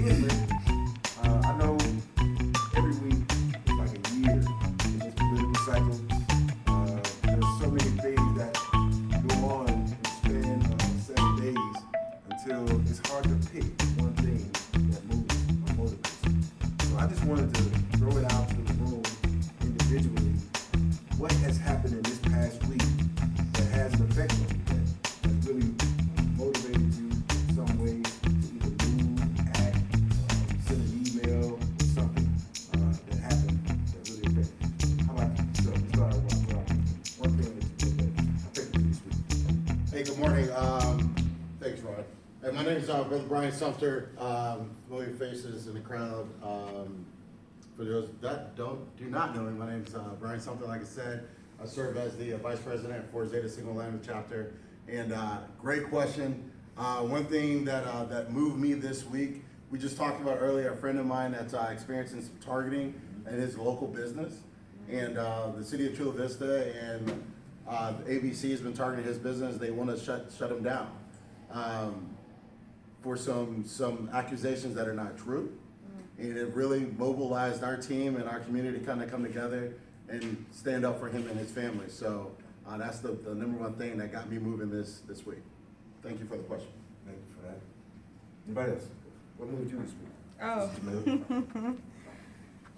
again, man. I know every week is like a year in this political cycle. There's so many things that go on in the span of 7 days until it's hard to pick one thing that moves or motivates. So I just wanted to throw it out to the room individually. What has happened in this past week that has an effect on you, that has really motivated you in some way to either move, act, send an email, or something that happened that really affected you? How about you? So let's start with one thing that affected you this week. Hey, good morning. Thanks, Rod. Hey, my name is Brother Brian Sumter. Familiar faces in the crowd. For those that do not know me, my name is Brian Sumter. Like I said, I serve as the Vice President for Zeta Sigma Lambda Chapter. And great question. One thing that moved me this week, we just talked about earlier, a friend of mine that's experiencing some targeting in his local business. And the city of Chula Vista and the ABC has been targeting his business. They want to shut him down for some accusations that are not true. And it really mobilized our team and our community to kind of come together and stand up for him and his family. So that's the number one thing that got me moving this week. Thank you for the question. Thank you for that. Anybody else? What moved you this week? Oh.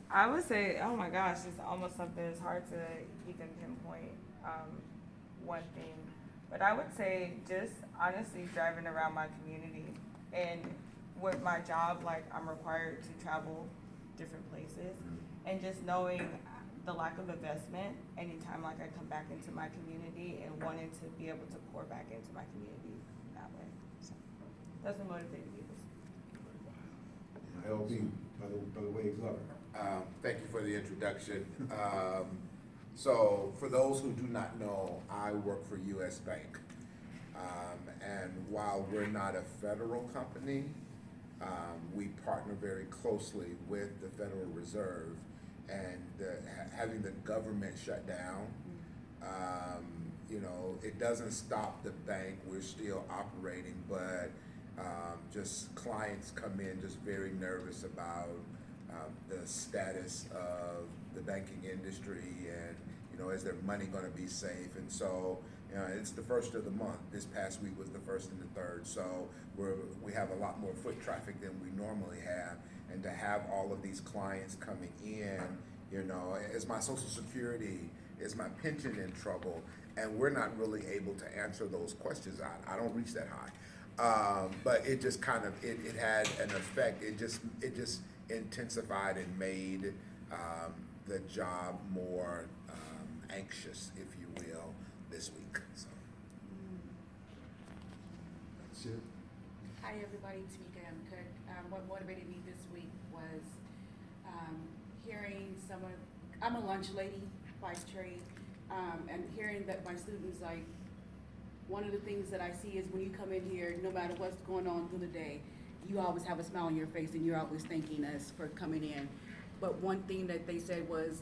I would say, oh my gosh, it's almost something that's hard to even pinpoint one thing. But I would say just honestly driving around my community, and with my job, like I'm required to travel different places, and just knowing the lack of investment anytime like I come back into my community and wanting to be able to pour back into my community that way. So that's what motivated me. LB, Brother Waves Lover. Thank you for the introduction. So for those who do not know, I work for U.S. Bank. And while we're not a federal company, we partner very closely with the Federal Reserve, and having the government shut down, it doesn't stop the bank. We're still operating, but just clients come in just very nervous about the status of the banking industry, and is their money going to be safe? And so it's the first of the month. This past week was the first and the third, so we have a lot more foot traffic than we normally have, and to have all of these clients coming in, is my Social Security, is my pension in trouble? And we're not really able to answer those questions. I don't reach that high, but it just kind of it had an effect. It just intensified and made the job more anxious, if you will, this week. So. That's it. Hi everybody, Tamika M. Cook. What motivated me this week was hearing I'm a lunch lady by trade, and hearing that my students, like, one of the things that I see is when you come in here, no matter what's going on through the day, you always have a smile on your face and you're always thanking us for coming in. But one thing that they said was,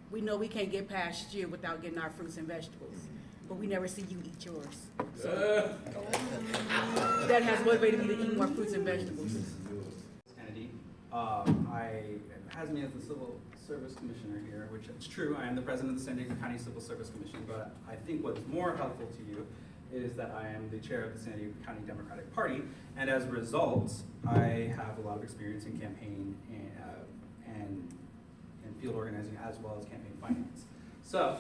we know we can't get past you without getting our fruits and vegetables, but we never see you eat yours. So that has motivated me to eat more fruits and vegetables. Kennedy. Has me as the Civil Service Commissioner here, which is true. I am the president of the San Diego County Civil Service Commission, but I think what's more helpful to you is that I am the chair of the San Diego County Democratic Party, and as a result, I have a lot of experience in campaign and field organizing, as well as campaign finance. So,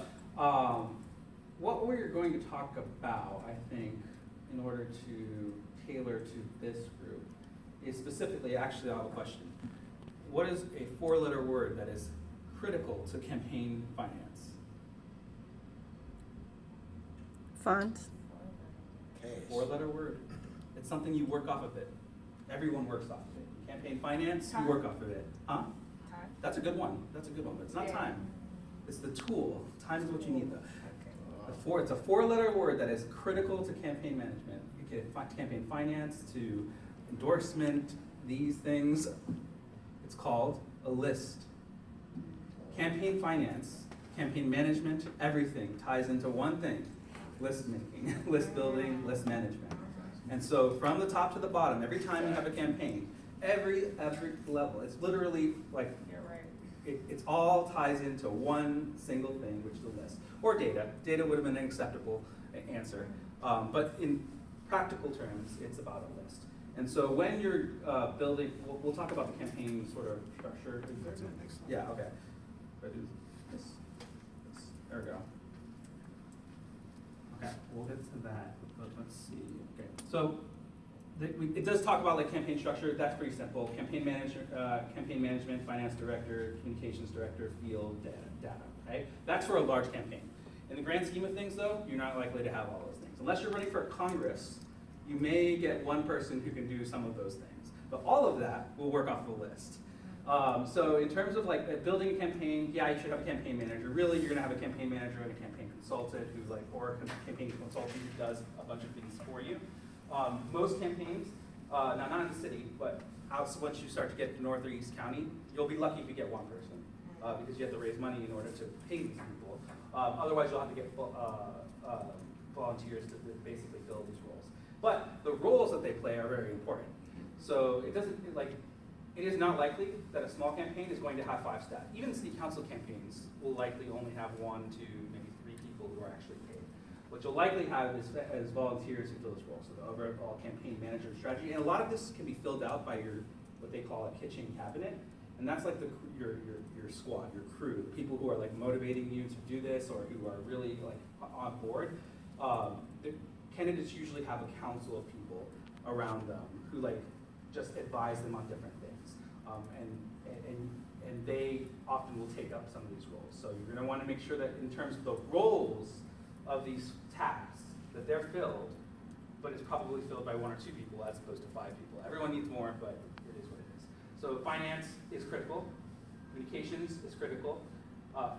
what we're going to talk about, I think, in order to tailor to this group, is specifically, actually I have a question. What is a 4-letter word that is critical to campaign finance? Funds. 4-letter word. It's something you work off of it. Everyone works off of it. Campaign finance, Time. you work off of it. Huh? Time. That's a good one. That's a good one, but it's not Yeah. time. It's the tool. Time is what you need though. It's a 4-letter word that is critical to campaign management. You get campaign finance to endorsement, these things. It's called a list. Campaign finance, campaign management, everything ties into one thing: list making, list building, list management. And so from the top to the bottom, every time you have a campaign, every level. It's literally like, You're right. it's all ties into one single thing, which is the list. Or data. Data would have been an acceptable answer. But in practical terms, it's about a list. And so when you're building, we'll talk about the campaign sort of structure. Yeah, okay. There we go. Okay, we'll get to that, but let's see. Okay, so it does talk about like campaign structure. That's pretty simple. Campaign management, finance director, communications director, field, data. Okay, that's for a large campaign. In the grand scheme of things, though, you're not likely to have all those things. Unless you're running for Congress, you may get one person who can do some of those things. But all of that will work off the list. So in terms of like building a campaign, yeah, you should have a campaign manager. Really, you're gonna have a campaign manager and a campaign consultant who or a campaign consultant who does a bunch of things for you. Most campaigns, now not in the city, but once you start to get to North or East County, you'll be lucky if you get one person because you have to raise money in order to pay these people. Otherwise, you'll have to get volunteers to basically fill these roles. But the roles that they play are very important. So it is not likely that a small campaign is going to have 5 staff. Even city council campaigns will likely only have 1, 2, maybe 3 people who are actually paid. What you'll likely have is volunteers who fill this role, so the overall campaign manager strategy. And a lot of this can be filled out by what they call a kitchen cabinet. And that's like your squad, your crew, the people who are like motivating you to do this or who are really like on board. The candidates usually have a council of people around them who like just advise them on different things. And they often will take up some of these roles. So you're gonna wanna make sure that in terms of the roles of these tasks, that they're filled, but it's probably filled by 1 or 2 people as opposed to 5 people. Everyone needs more, but it is what it is. So finance is critical, communications is critical,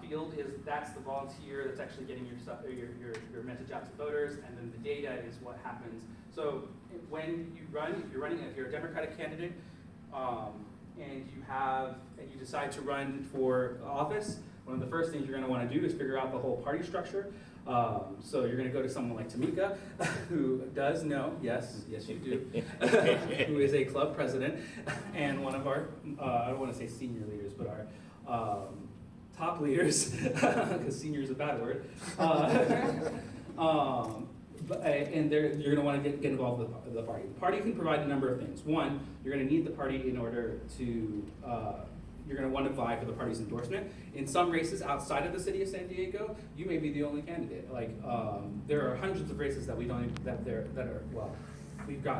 field that's the volunteer that's actually getting your message out to voters, and then the data is what happens. So when you run, if you're a Democratic candidate, and you decide to run for office, one of the first things you're going to want to do is figure out the whole party structure. So you're going to go to someone like Tamika, who does know, yes you do, who is a club president and one of our, I don't want to say senior leaders, but our top leaders, because senior is a bad word. And you're going to want to get involved with the party. The party can provide a number of things. One, you're going to need the party in order to, you're going to want to vie for the party's endorsement. In some races outside of the city of San Diego, you may be the only candidate. Like, there are hundreds of races that we've gotten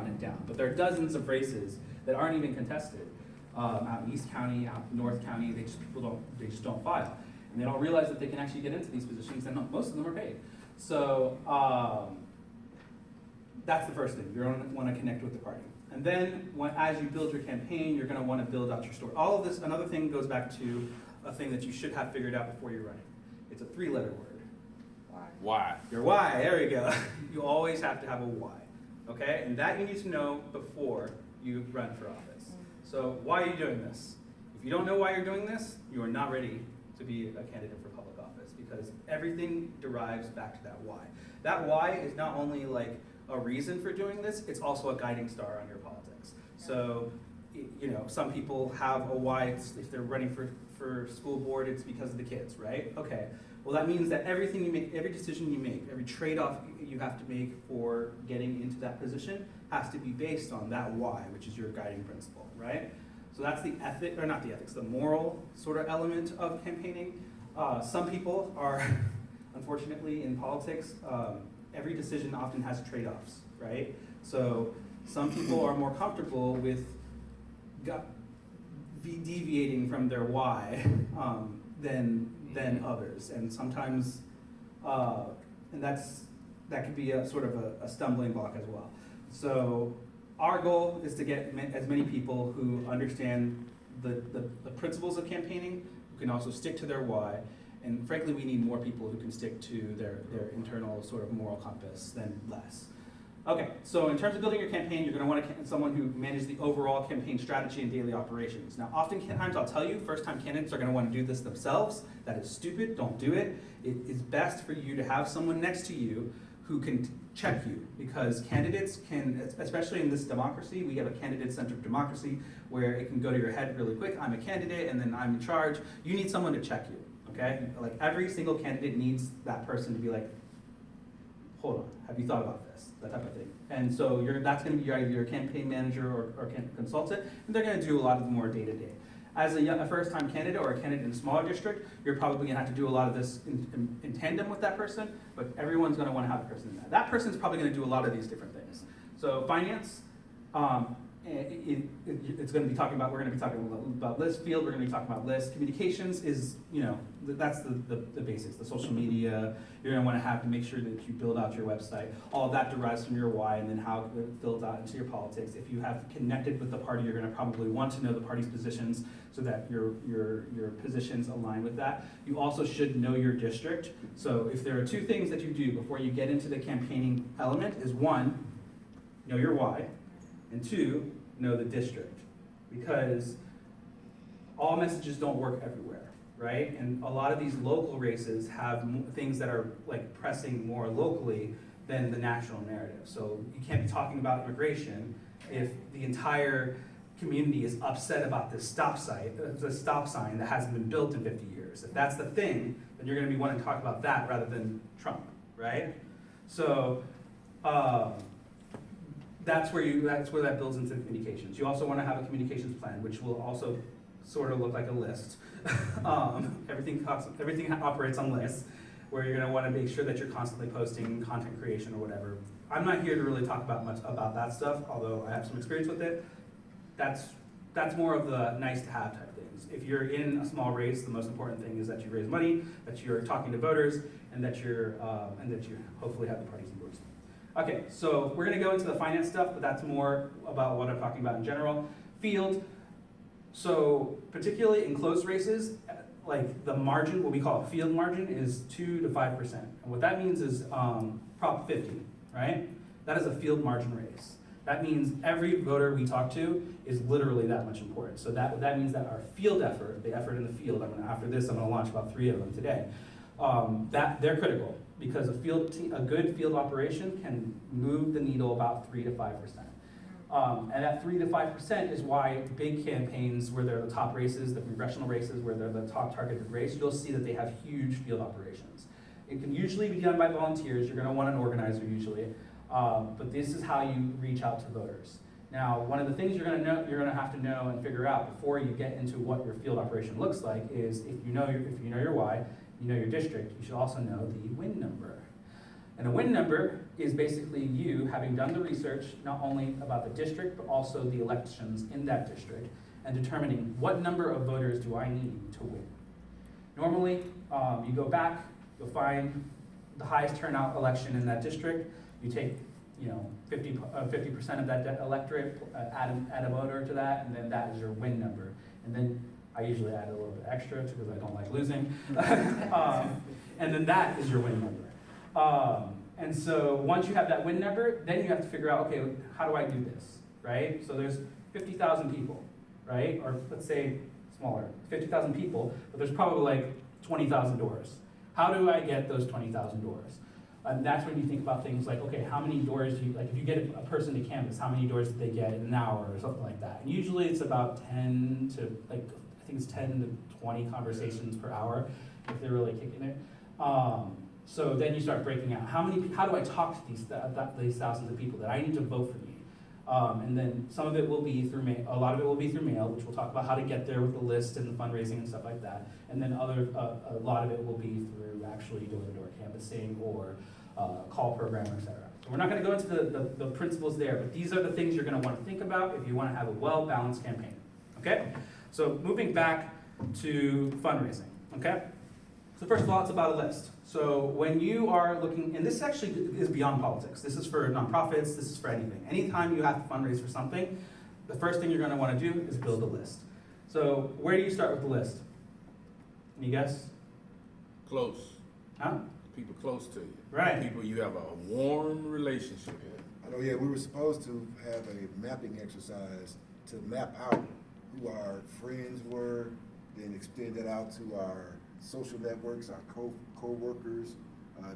it down. But there are dozens of races that aren't even contested. Out in East County, out in North County, people just don't file. And they don't realize that they can actually get into these positions, and most of them are paid. So, that's the first thing. You're going to want to connect with the party. And then as you build your campaign, you're going to want to build out your story. All of this, another thing goes back to a thing that you should have figured out before you're running. It's a 3-letter word. Why? Your why, there we go. You always have to have a why, okay? And that you need to know before you run for office. So why are you doing this? If you don't know why you're doing this, you are not ready to be a candidate for public office because everything derives back to that why. That why is not only like a reason for doing this, it's also a guiding star on your politics. So, some people have a why, if they're running for school board, it's because of the kids, right? Okay, well that means that everything you make, every decision you make, every trade-off you have to make for getting into that position has to be based on that why, which is your guiding principle, right? So that's the ethic, or not the ethics, the moral sort of element of campaigning. Some people are, unfortunately in politics, every decision often has trade-offs, right? So some people are more comfortable with deviating from their why than others, and sometimes, and that could be a sort of a stumbling block as well. So our goal is to get as many people who understand the principles of campaigning, who can also stick to their why. And frankly, we need more people who can stick to their internal sort of moral compass than less. Okay, so in terms of building your campaign, you're going to want someone who manages the overall campaign strategy and daily operations. Now, oftentimes I'll tell you, first-time candidates are going to want to do this themselves. That is stupid. Don't do it. It is best for you to have someone next to you who can check you, because candidates can, especially in this democracy, we have a candidate-centered democracy where it can go to your head really quick. I'm a candidate and then I'm in charge. You need someone to check you, okay? Like every single candidate needs that person to be like, hold on, have you thought about this? That type of thing. And so that's gonna be either your campaign manager or consultant, and they're gonna do a lot of the more day-to-day. As a first-time candidate or a candidate in a smaller district, you're probably gonna have to do a lot of this in tandem with that person, but everyone's gonna wanna have a person in that. That person's probably gonna do a lot of these different things. So finance, it's gonna be talking about, we're gonna be talking about list. Field, we're gonna be talking about list. Communications is, that's the basics, the social media. You're gonna wanna have to make sure that you build out your website. All of that derives from your why and then how it fills out into your politics. If you have connected with the party, you're gonna probably want to know the party's positions so that your positions align with that. You also should know your district. So if there are two things that you do before you get into the campaigning element is one, know your why, and two, know the district. Because all messages don't work everywhere, right? And a lot of these local races have things that are like pressing more locally than the national narrative. So you can't be talking about immigration if the entire community is upset about this stop sign that hasn't been built in 50 years. If that's the thing, then you're gonna be wanting to talk about that rather than Trump, right? So that's where that builds into communications. You also want to have a communications plan, which will also sort of look like a list. Everything operates on lists, where you're going to want to make sure that you're constantly posting content creation or whatever. I'm not here to really talk about much about that stuff, although I have some experience with it. That's more of the nice to have type things. If you're in a small race, the most important thing is that you raise money, that you're talking to voters, and that you hopefully have the party's endorsement. Okay, so we're gonna go into the finance stuff, but that's more about what I'm talking about in general. Field, so particularly in closed races, like the margin, what we call a field margin, is 2 to 5%. And what that means is Prop 50, right? That is a field margin race. That means every voter we talk to is literally that much important. So that means that our field effort, the effort in the field, after this I'm gonna launch about 3 of them today, that they're critical. Because a good field operation can move the needle about 3 to 5%. And that 3 to 5% is why big campaigns where they're the top races, the congressional races, where they're the top targeted race, you'll see that they have huge field operations. It can usually be done by volunteers. You're gonna want an organizer usually. But this is how you reach out to voters. Now, one of the things you're gonna have to know and figure out before you get into what your field operation looks like is if you know your why, you know your district, you should also know the win number. And a win number is basically you having done the research not only about the district, but also the elections in that district, and determining what number of voters do I need to win. Normally, you go back, you'll find the highest turnout election in that district, you take 50% of that electorate, add a voter to that, and then that is your win number. And then I usually add a little bit extra because I don't like losing. And then that is your win number. And so once you have that win number, then you have to figure out, okay, how do I do this, right? So there's 50,000 people, right? Or let's say smaller, 50,000 people, but there's probably like 20,000 doors. How do I get those 20,000 doors? And that's when you think about things like, okay, how many doors do you, like if you get a person to canvas, how many doors do they get in an hour or something like that? And usually it's about 10 to like, I think it's 10 to 20 conversations per hour if they're really kicking it. So then you start breaking out, how do I talk to these thousands of people that I need to vote for me? And then some of it will be through mail, a lot of it will be through mail, which we'll talk about how to get there with the list and the fundraising and stuff like that. And then a lot of it will be through actually door-to-door canvassing or call program, et cetera. So we're not gonna go into the principles there, but these are the things you're gonna wanna think about if you wanna have a well-balanced campaign, okay? So moving back to fundraising, okay? So first of all, it's about a list. So when you are looking, and this actually is beyond politics. This is for nonprofits, this is for anything. Anytime you have to fundraise for something, the first thing you're gonna wanna do is build a list. So where do you start with the list? Any guess? Close. Huh? People close to you. Right. People you have a warm relationship with. I know, yeah, we were supposed to have a mapping exercise to map out who our friends were, then extend that out to our social networks, our co-workers,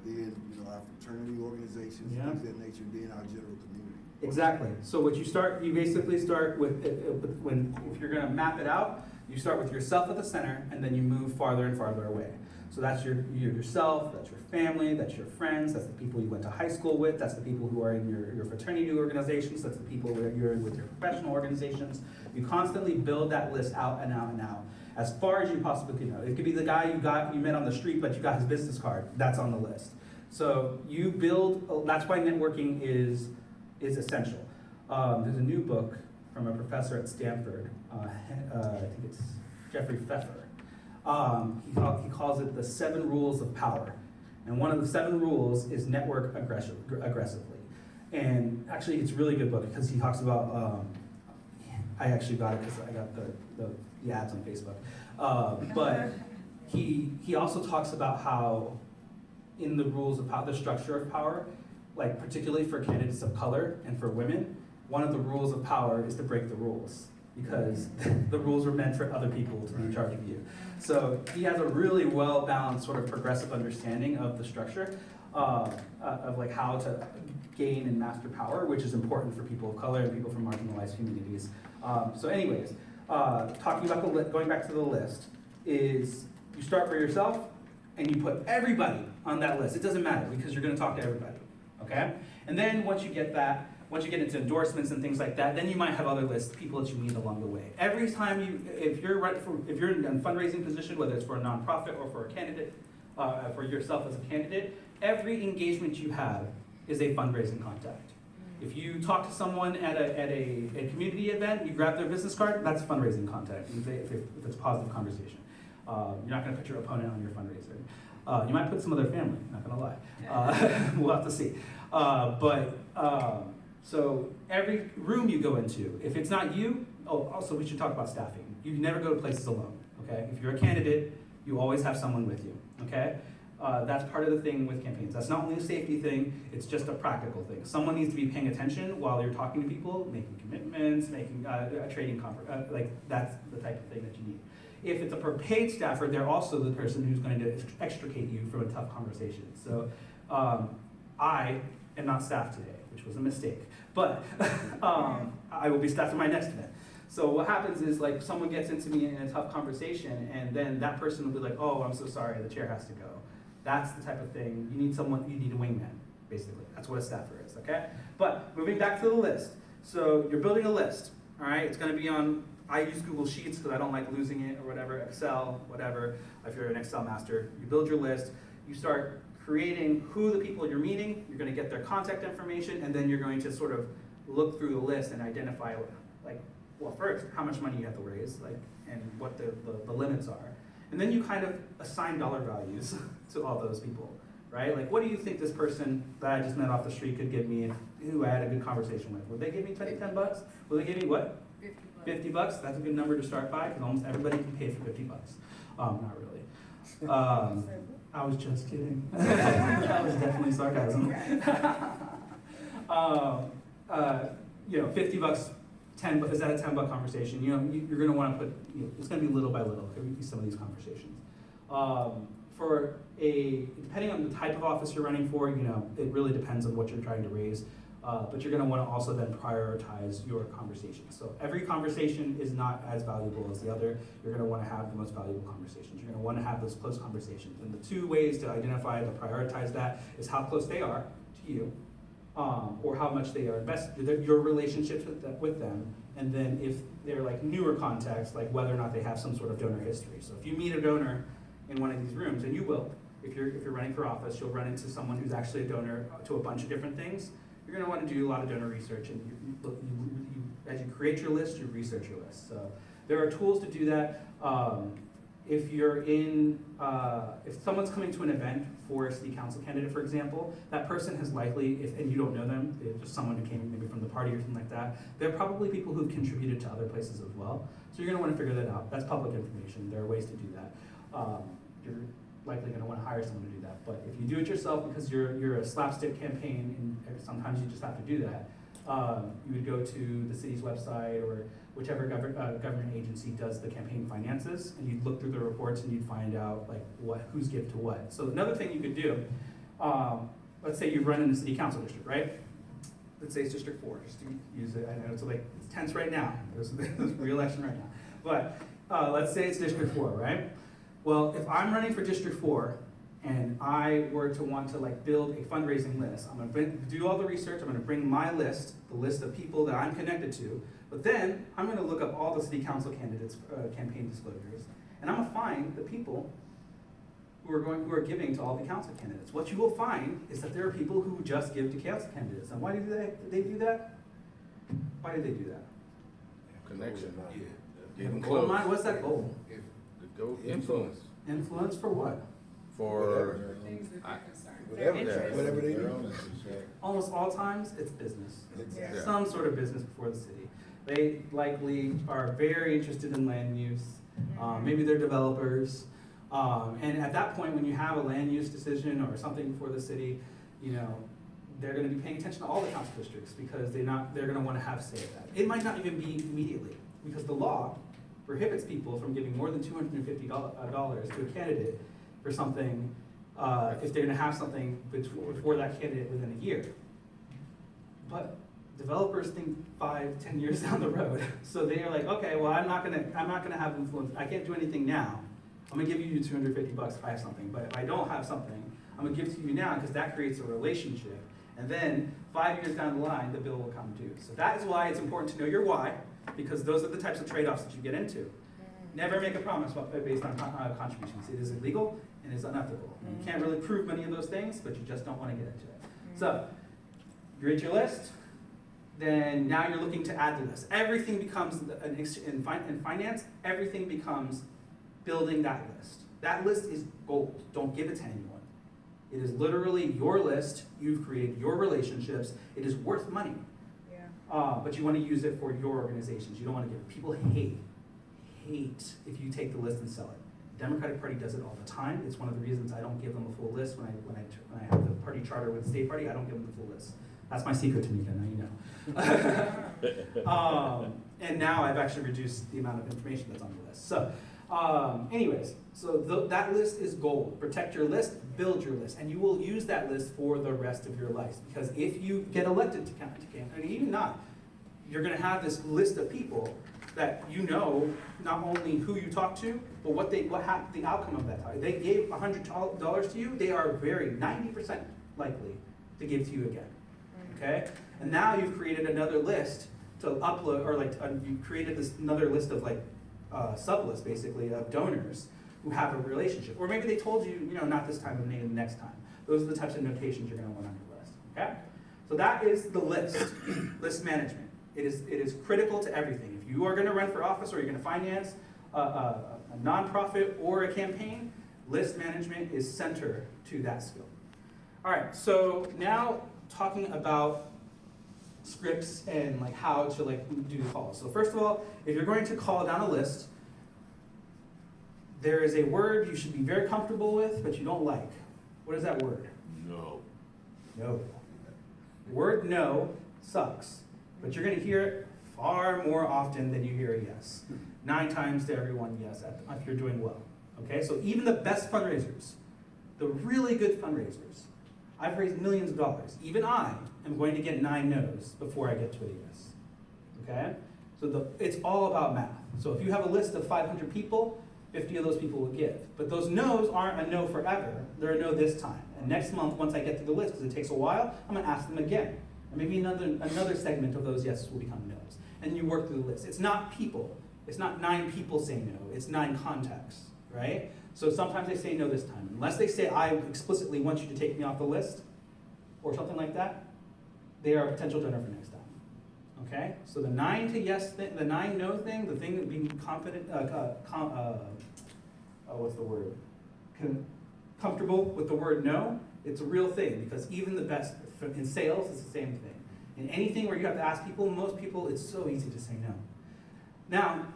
then, you know, our fraternity organizations, Yeah. things of that nature, and then our general community. Exactly. So what you basically start with, if you're gonna map it out, you start with yourself at the center, and then you move farther and farther away. So that's yourself, that's your family, that's your friends, that's the people you went to high school with, that's the people who are in your fraternity organizations, that's the people you're in with your professional organizations. You constantly build that list out and out and out, as far as you possibly can know. It could be the guy you met on the street, but you got his business card, that's on the list. So you build, that's why networking is essential. There's a new book from a professor at Stanford, I think it's Jeffrey Pfeffer. He calls it the 7 rules of power. And one of the 7 rules is network aggressively. And actually, it's a really good book because he talks about, I actually got it because I got the ads on Facebook. But he also talks about how in the rules of power, the structure of power, like particularly for candidates of color and for women, one of the rules of power is to break the rules, because the rules were meant for other people to be in charge of you. So he has a really well-balanced sort of progressive understanding of the structure of like how to gain and master power, which is important for people of color and people from marginalized communities. So anyways, talking about going back to the list, is you start for yourself and you put everybody on that list. It doesn't matter because you're gonna talk to everybody, okay? And then once you get into endorsements and things like that, then you might have other lists, people that you meet along the way. Every time if you're in a fundraising position, whether it's for a nonprofit or for a candidate, for yourself as a candidate, every engagement you have is a fundraising contact. If you talk to someone at a community event, you grab their business card, that's a fundraising contact, if it's a positive conversation. You're not gonna put your opponent on your fundraiser. You might put some of their family, not gonna lie. We'll have to see. So every room you go into, if it's not you, also we should talk about staffing. You never go to places alone, okay? If you're a candidate, you always have someone with you, okay? That's part of the thing with campaigns. That's not only a safety thing, it's just a practical thing. Someone needs to be paying attention while you're talking to people, making commitments, making a trading conference, like that's the type of thing that you need. If it's a paid staffer, they're also the person who's going to extricate you from a tough conversation. So I am not staffed today, which was a mistake, but I will be staffed at my next event. So what happens is like someone gets into me in a tough conversation and then that person will be like, oh, I'm so sorry, the chair has to go. That's the type of thing, you need a wingman, basically. That's what a staffer is, okay? But moving back to the list. So you're building a list, all right? It's gonna be on, I use Google Sheets because I don't like losing it or whatever, Excel, whatever. If you're an Excel master, you build your list, you start creating who the people you're meeting, you're gonna get their contact information, and then you're going to sort of look through the list and identify, like, well, first, how much money you have to raise, like, and what the limits are. And then you kind of assign dollar values to all those people, right? Like, what do you think this person that I just met off the street could give me who I had a good conversation with? Would they give me 10 bucks? Will they give me what? 50 bucks? That's a good number to start by, because almost everybody can pay for 50 bucks. Not really. I was just kidding. That was definitely sarcasm. 50 bucks, 10, is that a 10 buck conversation? You know, you're gonna wanna put, it's gonna be little by little, some of these conversations. Depending on the type of office you're running for, it really depends on what you're trying to raise. But you're gonna wanna also then prioritize your conversations. So every conversation is not as valuable as the other. You're gonna wanna have the most valuable conversations. You're gonna wanna have those close conversations. And the 2 ways to identify and to prioritize that is how close they are to you, or how much they are invested, your relationships with them, and then if they're like newer contacts, like whether or not they have some sort of donor history. So if you meet a donor in one of these rooms, and you will, if you're running for office, you'll run into someone who's actually a donor to a bunch of different things. You're going to want to do a lot of donor research, and as you create your list, you research your list. So there are tools to do that. If someone's coming to an event for a city council candidate, for example, that person has likely, and you don't know them, they're just someone who came maybe from the party or something like that, they're probably people who've contributed to other places as well. So you're going to want to figure that out. That's public information. There are ways to do that. You're likely going to want to hire someone to do that. But if you do it yourself because you're a slapstick campaign, and sometimes you just have to do that, you would go to the city's website or whichever government agency does the campaign finances, and you'd look through the reports and you'd find out like who's give to what. So another thing you could do Let's say you run in a city council district, right? Let's say it's District 4, just to use it. I know it's like, it's tense right now. There's re-election right now. But let's say it's District 4, right? Well, if I'm running for District 4 and I were to want to like build a fundraising list, I'm gonna do all the research, I'm gonna bring my list, the list of people that I'm connected to, but then I'm gonna look up all the city council candidates' campaign disclosures, and I'm gonna find the people who are giving to all the council candidates. What you will find is that there are people who just give to council candidates. And why do they do that? Why do they do that? Connection. Yeah. You have a Getting goal in close. mind? What's that goal? If The go influence. Influence for what? For, Things that they're concerned. Whatever, interest. whatever they Their do. own interests, right? Almost all times, it's business. Yeah. Some sort of business before the city. They likely are very interested in land use. Maybe they're developers. And at that point, when you have a land use decision or something before the city, you know, they're gonna be paying attention to all the council districts because they're gonna wanna have say at that. It might not even be immediately, because the law prohibits people from giving more than $250 to a candidate for something, if they're gonna have something before that candidate within a year. But developers think 5-10 years down the road. So they are like, okay, well, I'm not gonna have influence. I can't do anything now. I'm gonna give you $250 if I have something. But if I don't have something, I'm gonna give it to you now because that creates a relationship. And then 5 years down the line, the bill will come due. So that is why it's important to know your why, because those are the types of trade-offs that you get into. Never make a promise based on contributions. It is illegal and it's unethical. You can't really prove many of those things, but you just don't want to get into it. So, you read your list, then now you're looking to add the list. Everything becomes, in finance, everything becomes building that list. That list is gold. Don't give it to anyone. It is literally your list. You've created your relationships. It is worth money. Yeah. But you want to use it for your organizations. You don't want to give it. People hate if you take the list and sell it. The Democratic Party does it all the time. It's one of the reasons I don't give them a full list when I have the party charter with the state party. I don't give them the full list. That's my secret, Tamika. Now you know. And now I've actually reduced the amount of information that's on the list. So, anyways, so that list is gold. Protect your list, build your list, and you will use that list for the rest of your life. Because if you get elected to campaign, and even not, you're going to have this list of people that you know not only who you talk to, but what the outcome of that talk. If they gave $100 to you, they are very 90% likely to give to you again. Okay, and now you've created another list to upload, or you created another list of sub-lists basically of donors who have a relationship, or maybe they told you, not this time, but maybe the next time. Those are the types of notations you're going to want on your list. Okay, so that is the list, list management. It is critical to everything. If you are going to run for office or you're going to finance a nonprofit or a campaign, list management is center to that skill. All right, so now talking about scripts and how to do the calls. So first of all, if you're going to call down a list, there is a word you should be very comfortable with, but you don't like. What is that word? no. No. The word no sucks, but you're going to hear it far more often than you hear a yes. 9 times to every one yes, if you're doing well. Okay, so even the best fundraisers, the really good fundraisers, I've raised millions of dollars. Even I am going to get 9 no's before I get to a yes. Okay? So it's all about math. So if you have a list of 500 people, 50 of those people will give. But those no's aren't a no forever. They're a no this time. And next month, once I get to the list, because it takes a while, I'm going to ask them again. And maybe another segment of those yeses will become no's. And you work through the list. It's not people. It's not 9 people say no. It's 9 contacts, right? So sometimes they say no this time. Unless they say, I explicitly want you to take me off the list, or something like that, they are a potential donor for next time. Okay? So the 9 to yes thing, the 9 no thing, the thing of being confident, what's the word? Comfortable with the word no, it's a real thing, because even the best, in sales, it's the same thing. In anything where you have to ask people, most people, it's so easy to say no. Now,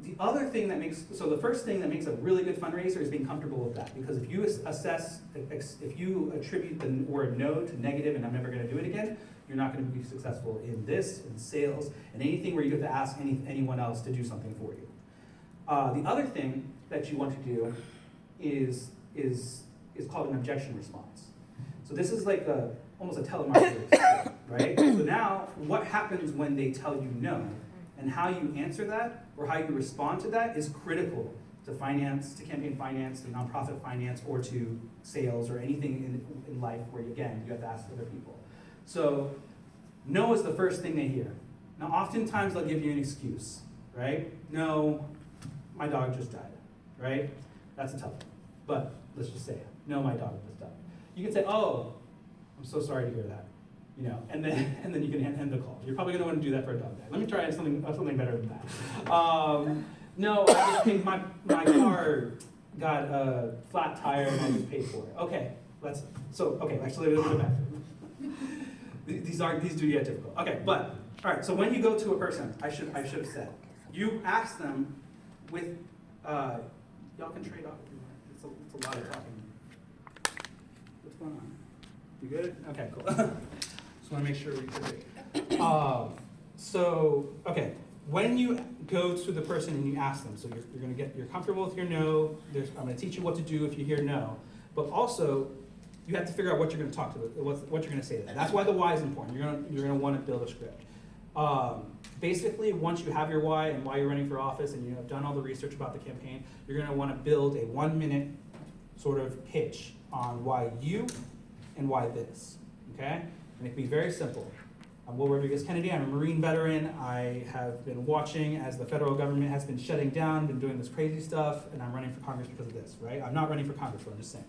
the other thing that the first thing that makes a really good fundraiser is being comfortable with that. Because if you if you attribute the word no to negative and I'm never going to do it again, you're not going to be successful in this, in sales, and anything where you have to ask anyone else to do something for you. The other thing that you want to do is called an objection response. So this is like almost a telemarketer experience, right? So now, what happens when they tell you no? And how you answer that, or how you respond to that, is critical to finance, to campaign finance, to nonprofit finance, or to sales, or anything in life where, again, you have to ask other people. So no is the first thing they hear. Now, oftentimes they'll give you an excuse, right? No, my dog just died, right? That's a tough one. But let's just say it. No, my dog just died. You can say, oh, I'm so sorry to hear that. You know, and then you can end the call. You're probably going to want to do that for a dog day. Let me try something better than that. No, I just paid my car got a flat tire and I just paid for it. Okay, actually let's go back. These do get difficult. Okay, but all right. So when you go to a person, I should have said, you ask them with y'all can trade off. It's a lot of talking. What's going on? You good? Okay, cool. Just want to make sure we agree. Okay, when you go to the person and you ask them, so you're comfortable with your no. I'm going to teach you what to do if you hear no, but also you have to figure out what you're going to talk to, what you're going to say to them. That's why the why is important. You're going to want to build a script. Basically, once you have your why and why you're running for office and you have done all the research about the campaign, you're going to want to build a 1-minute sort of pitch on why you and why this. Okay? And it can be very simple. I'm Will Rodriguez Kennedy. I'm a Marine veteran. I have been watching as the federal government has been shutting down, been doing this crazy stuff, and I'm running for Congress because of this, right? I'm not running for Congress, but I'm just saying.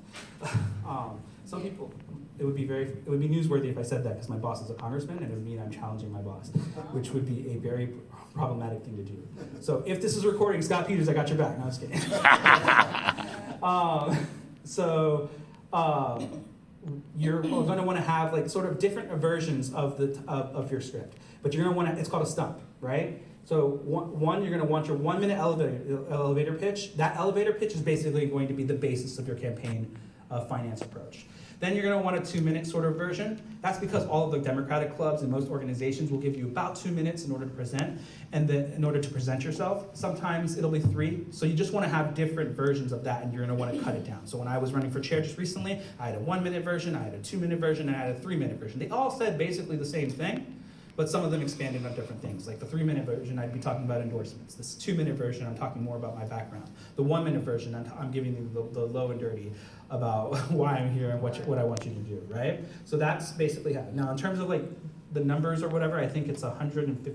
Some people, it would be newsworthy if I said that because my boss is a congressman, and it would mean I'm challenging my boss, which would be a very problematic thing to do. So if this is recording, Scott Peters, I got your back. No, I'm just kidding. You're going to want to have like sort of different versions of your script, but you're going to want to. It's called a stump, right? So one, you're going to want your 1-minute elevator pitch. That elevator pitch is basically going to be the basis of your campaign finance approach. Then you're going to want a 2-minute sort of version. That's because all of the Democratic clubs and most organizations will give you about 2 minutes in order to present, and then in order to present yourself. Sometimes it'll be 3. So you just want to have different versions of that, and you're going to want to cut it down. So when I was running for chair just recently, I had a 1-minute version, I had a 2-minute version, and I had a 3-minute version. They all said basically the same thing, but some of them expanded on different things. Like the 3-minute version, I'd be talking about endorsements. This 2-minute version, I'm talking more about my background. The 1-minute version, I'm giving you the low and dirty about why I'm here and what I want you to do, right? So that's basically how. Now, in terms of like the numbers or whatever, I think it's 150.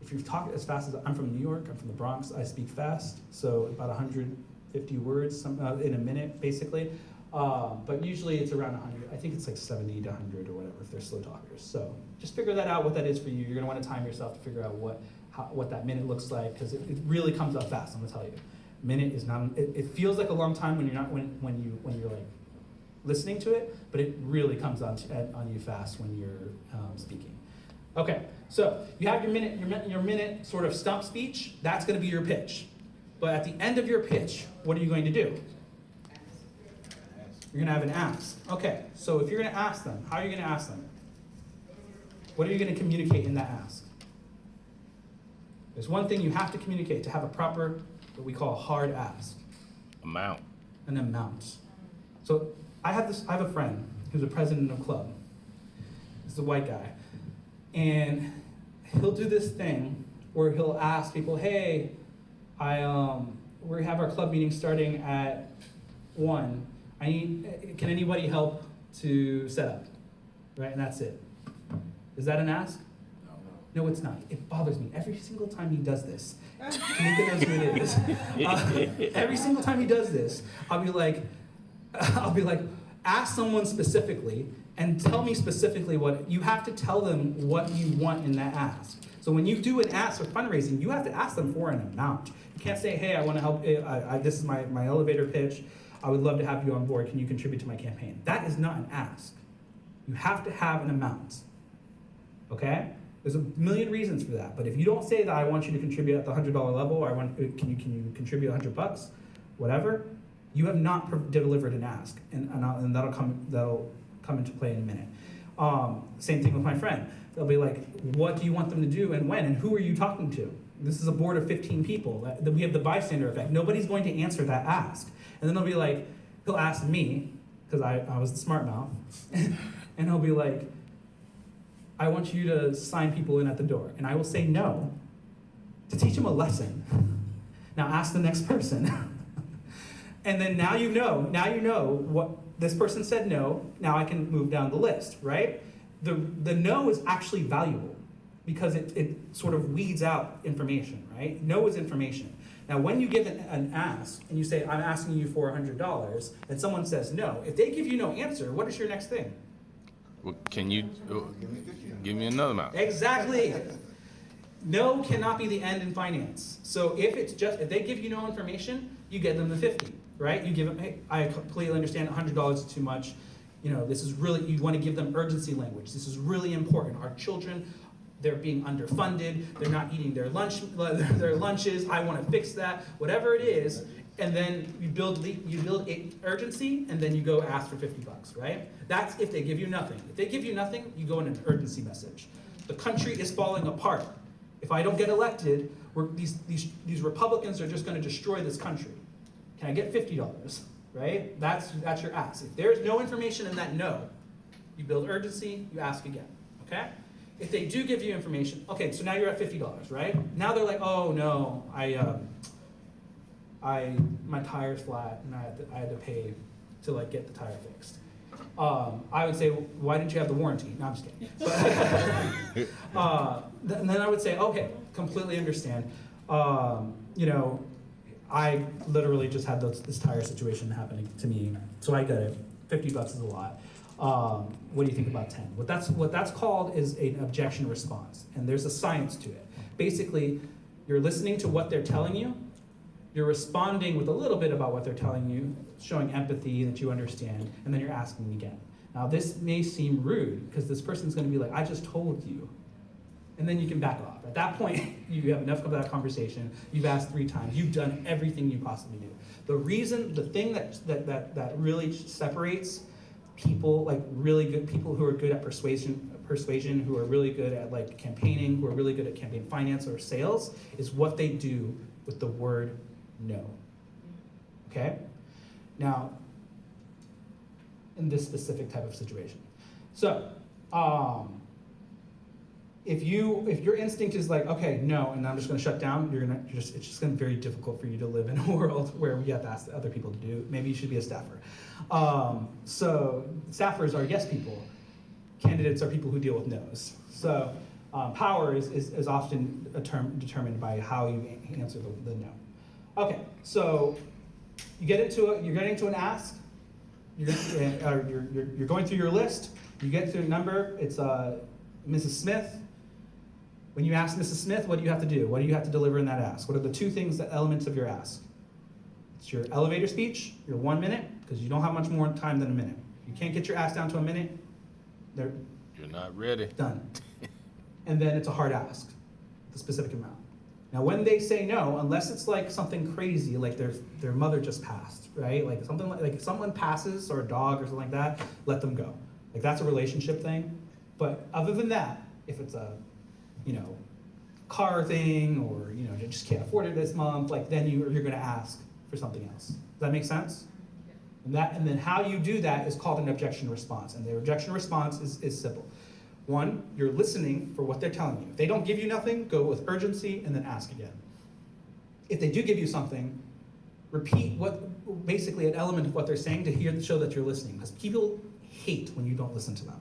If you talk as fast as I'm from New York, I'm from the Bronx, I speak fast, so about 150 words in a minute, basically. But usually it's around 100. I think it's like 70 to 100 or whatever if they're slow talkers. So just figure that out, what that is for you. You're gonna want to time yourself to figure out what that minute looks like, because it really comes up fast. I'm gonna tell you, minute is not. It feels like a long time when you're like listening to it, but it really comes on you fast when you're speaking. Okay, so you have your minute sort of stump speech. That's gonna be your pitch. But at the end of your pitch, what are you going to do? You're gonna have an ask. Okay, so if you're gonna ask them, how are you gonna ask them? What are you gonna communicate in that ask? There's one thing you have to communicate to have a proper, what we call a hard ask. Amount. An amount. So I have a friend who's a president of a club. He's a white guy. And he'll do this thing where he'll ask people, hey, we have our club meeting starting at 1. Can anybody help to set up? Right, and that's it. Is that an ask? No, it's not. It bothers me every single time he does this. Tamika knows who it is. Every single time he does this, I'll be like, ask someone specifically and tell me specifically what, you have to tell them what you want in that ask. So when you do an ask for fundraising, you have to ask them for an amount. You can't say, hey, I want to help, this is my elevator pitch. I would love to have you on board. Can you contribute to my campaign? That is not an ask. You have to have an amount. Okay? There's a million reasons for that. But if you don't say that I want you to contribute at the $100 level, or can you contribute $100, whatever, you have not delivered an ask, and that'll come into play in a minute. Same thing with my friend. They'll be like, what do you want them to do and when, and who are you talking to? This is a board of 15 people. We have the bystander effect. Nobody's going to answer that ask. And then they'll be like, he'll ask me, because I was the smart mouth, and he'll be like, I want you to sign people in at the door. And I will say no to teach them a lesson. Now ask the next person. And then now you know what this person said no, now I can move down the list, right? The no is actually valuable because it sort of weeds out information, right? No is information. Now when you give an ask and you say, I'm asking you for $100, and someone says no, if they give you no answer, what is your next thing? Well, can you give me another amount? Exactly. No cannot be the end in finance. So if they give you no information, you get them the 50, right? You give them, hey, I completely understand $100 is too much. You know, this is really, you want to give them urgency language. This is really important. Our children, they're being underfunded. They're not eating their lunches. I want to fix that. Whatever it is, and then you build urgency, and then you go ask for $50, right? That's if they give you nothing. If they give you nothing, you go in an urgency message. The country is falling apart. If I don't get elected, these Republicans are just going to destroy this country. Can I get $50? Right? That's your ask. If there's no information in that no, you build urgency, you ask again. Okay? If they do give you information, okay, so now you're at $50, right? Now they're like, oh no, my tire's flat and I had to pay to like get the tire fixed. I would say, why didn't you have the warranty? No, I'm just kidding. And then I would say, okay, completely understand. You know, I literally just had this tire situation happening to me, so I get it. $50 is a lot. What do you think about 10? What that's called is an objection response, and there's a science to it. Basically, you're listening to what they're telling you, you're responding with a little bit about what they're telling you, showing empathy that you understand, and then you're asking again. Now this may seem rude, because this person's gonna be like, I just told you. And then you can back off. At that point, you have enough of that conversation, you've asked 3 times, you've done everything you possibly do. The thing that really separates people, like really good people who are good at persuasion, who are really good at like campaigning, who are really good at campaign finance or sales, is what they do with the word no. Okay? Now, in this specific type of situation. So, if your instinct is like, okay, no, and I'm just gonna shut down, it's just gonna be very difficult for you to live in a world where we have to ask other people to do. Maybe you should be a staffer. So staffers are yes people. Candidates are people who deal with no's. So power is often a term determined by how you answer the no. Okay, so you're getting to an ask. You're going through your list. You get to a number. It's Mrs. Smith. When you ask Mrs. Smith, what do you have to do? What do you have to deliver in that ask? What are the 2 elements of your ask? It's your elevator speech, your 1 minute, because you don't have much more time than a minute. You can't get your ask down to a minute, you're not ready. Done. And then it's a hard ask, the specific amount. Now when they say no, unless it's like something crazy, like their mother just passed, right? Like something like if someone passes or a dog or something like that, let them go. Like that's a relationship thing. But other than that, if it's a, car thing or, you just can't afford it this month, like then you're gonna ask for something else. Does that make sense? And then how you do that is called an objection response. And the objection response is simple. 1, you're listening for what they're telling you. If they don't give you nothing, go with urgency and then ask again. If they do give you something, repeat basically an element of what they're saying to show that you're listening. Because people hate when you don't listen to them.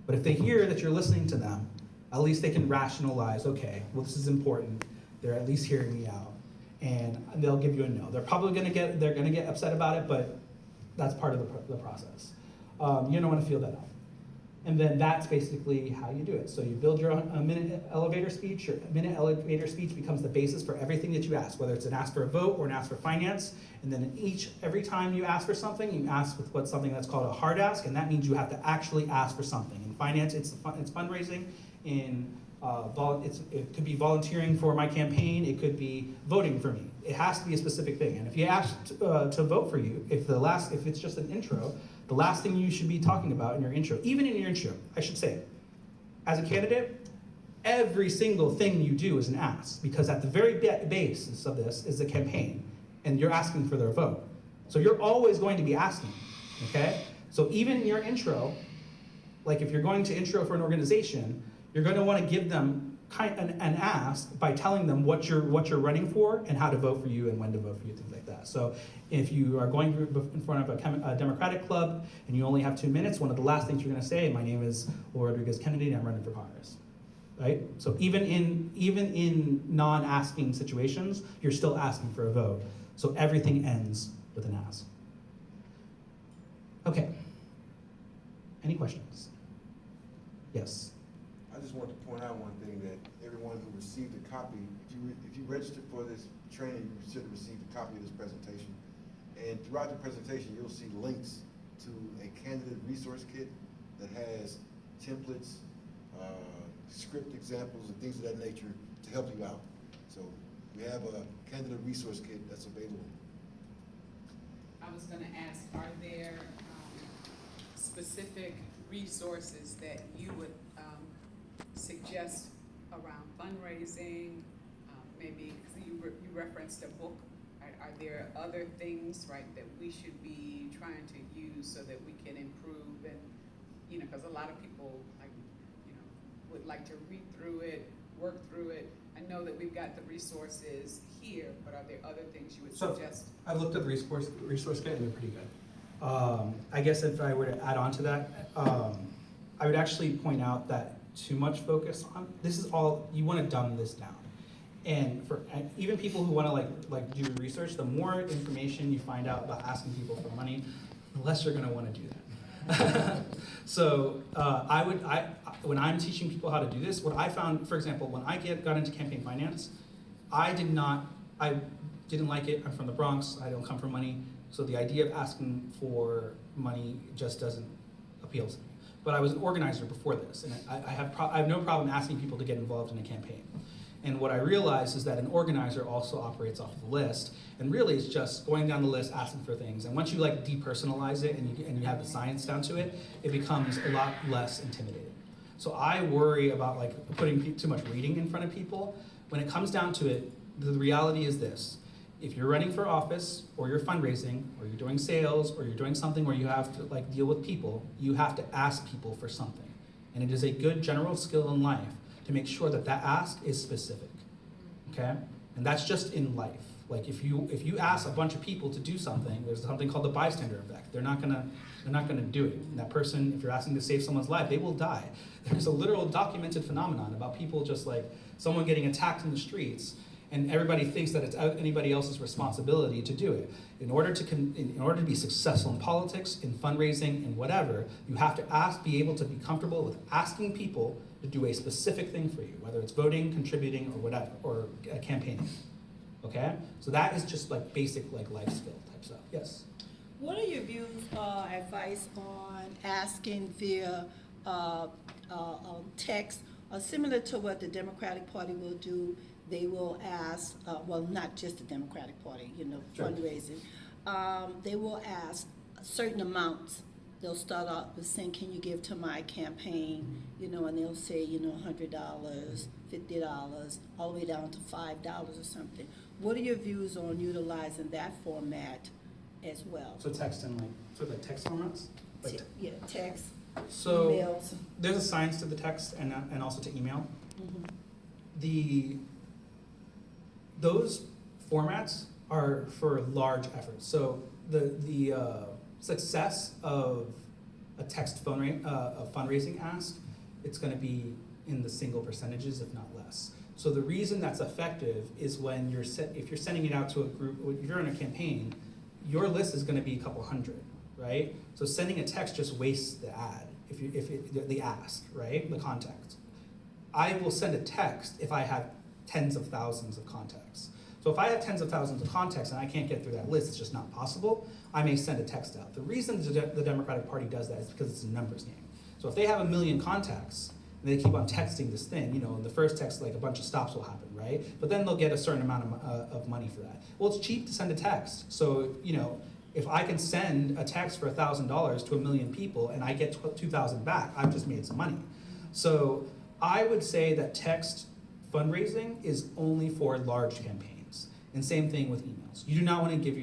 But if they hear that you're listening to them, at least they can rationalize, okay, well this is important. They're at least hearing me out. And they'll give you a no. They're probably gonna get upset about it, but that's part of the process. You don't want to feel that out. And then that's basically how you do it. So you build your a minute elevator speech. Your minute elevator speech becomes the basis for everything that you ask, whether it's an ask for a vote or an ask for finance. And then every time you ask for something, you ask with something that's called a hard ask, and that means you have to actually ask for something. In finance, it's fundraising. In it could be volunteering for my campaign. It could be voting for me. It has to be a specific thing. And if you ask to vote for you, if it's just an intro, the last thing you should be talking about in your intro, even in your intro, I should say, as a candidate, every single thing you do is an ask, because at the very basis of this is the campaign, and you're asking for their vote. So you're always going to be asking, okay? So even in your intro, like if you're going to intro for an organization, you're going to want to give them an ask by telling them what you're running for and how to vote for you and when to vote for you, things like that. So if you are going in front of a Democratic club and you only have 2 minutes, one of the last things you're going to say, my name is Will Rodriguez Kennedy and I'm running for Congress, right? So even in non-asking situations, you're still asking for a vote. So everything ends with an ask. Okay. Any questions? Yes. I just want to point out one thing, that everyone who received a copy, if you registered for this training, you should have received a copy of this presentation. And throughout the presentation, you'll see links to a candidate resource kit that has templates, script examples, and things of that nature to help you out. So we have a candidate resource kit that's available. I was gonna ask, are there specific resources that you would suggest around fundraising? Maybe, because you referenced a book. Are there other things, right, that we should be trying to use so that we can improve? And, you know, because a lot of people, like, you know, would like to read through it, work through it. I know that we've got the resources here, but are there other things you would suggest? I've looked at the resource kit and they're pretty good. I guess if I were to add on to that, I would actually point out that too much focus on, this is all, you want to dumb this down. And for even people who want to like do research, the more information you find out about asking people for money, the less you're going to want to do that. So when I'm teaching people how to do this, what I found, for example, when I got into campaign finance, I didn't like it. I'm from the Bronx. I don't come from money. So the idea of asking for money just doesn't appeal to me. But I was an organizer before this, and I have no problem asking people to get involved in a campaign. And what I realized is that an organizer also operates off of a list, and really it's just going down the list, asking for things. And once you like depersonalize it and you have the science down to it, it becomes a lot less intimidating. So I worry about like putting too much reading in front of people. When it comes down to it, the reality is this. If you're running for office, or you're fundraising, or you're doing sales, or you're doing something where you have to like deal with people, you have to ask people for something. And it is a good general skill in life to make sure that that ask is specific, okay? And that's just in life. Like if you ask a bunch of people to do something, there's something called the bystander effect. They're not gonna do it. And that person, if you're asking to save someone's life, they will die. There's a literal documented phenomenon about people just like someone getting attacked in the streets, and everybody thinks that it's anybody else's responsibility to do it. In order to be successful in politics, in fundraising, in whatever, you have to be able to be comfortable with asking people to do a specific thing for you, whether it's voting, contributing, or whatever, or campaigning. Okay? So that is just like basic like life skill type stuff. Yes? What are your views, advice on asking via text, similar to what the Democratic Party will do? They will ask, well, not just the Democratic Party, you know, Sure. fundraising. They will ask certain amounts. They'll start out with saying, can you give to my campaign? You know, and they'll say, you know, $100, $50, all the way down to $5 or something. What are your views on utilizing that format as well? So text and like text formats? Like Yeah, text, so emails. there's a science to the text and also to email. Mhm. Those formats are for large efforts. So the success of a text a fundraising ask, it's going to be in the single percentages, if not less. So the reason that's effective is when if you're sending it out to a group, if you're in a campaign, your list is going to be a couple hundred, right? So sending a text just wastes the ad, the ask, right? The context. I will send a text if I have tens of thousands of contacts. So if I have tens of thousands of contacts and I can't get through that list, it's just not possible, I may send a text out. The reason the Democratic Party does that is because it's a numbers game. So if they have 1 million contacts, and they keep on texting this thing, you know, in the first text, like a bunch of stops will happen, right? But then they'll get a certain amount of money for that. Well, it's cheap to send a text. So, you know, if I can send a text for $1,000 to 1 million people and I get 2,000 back, I've just made some money. So I would say that text fundraising is only for large campaigns. And same thing with emails. You do not want to give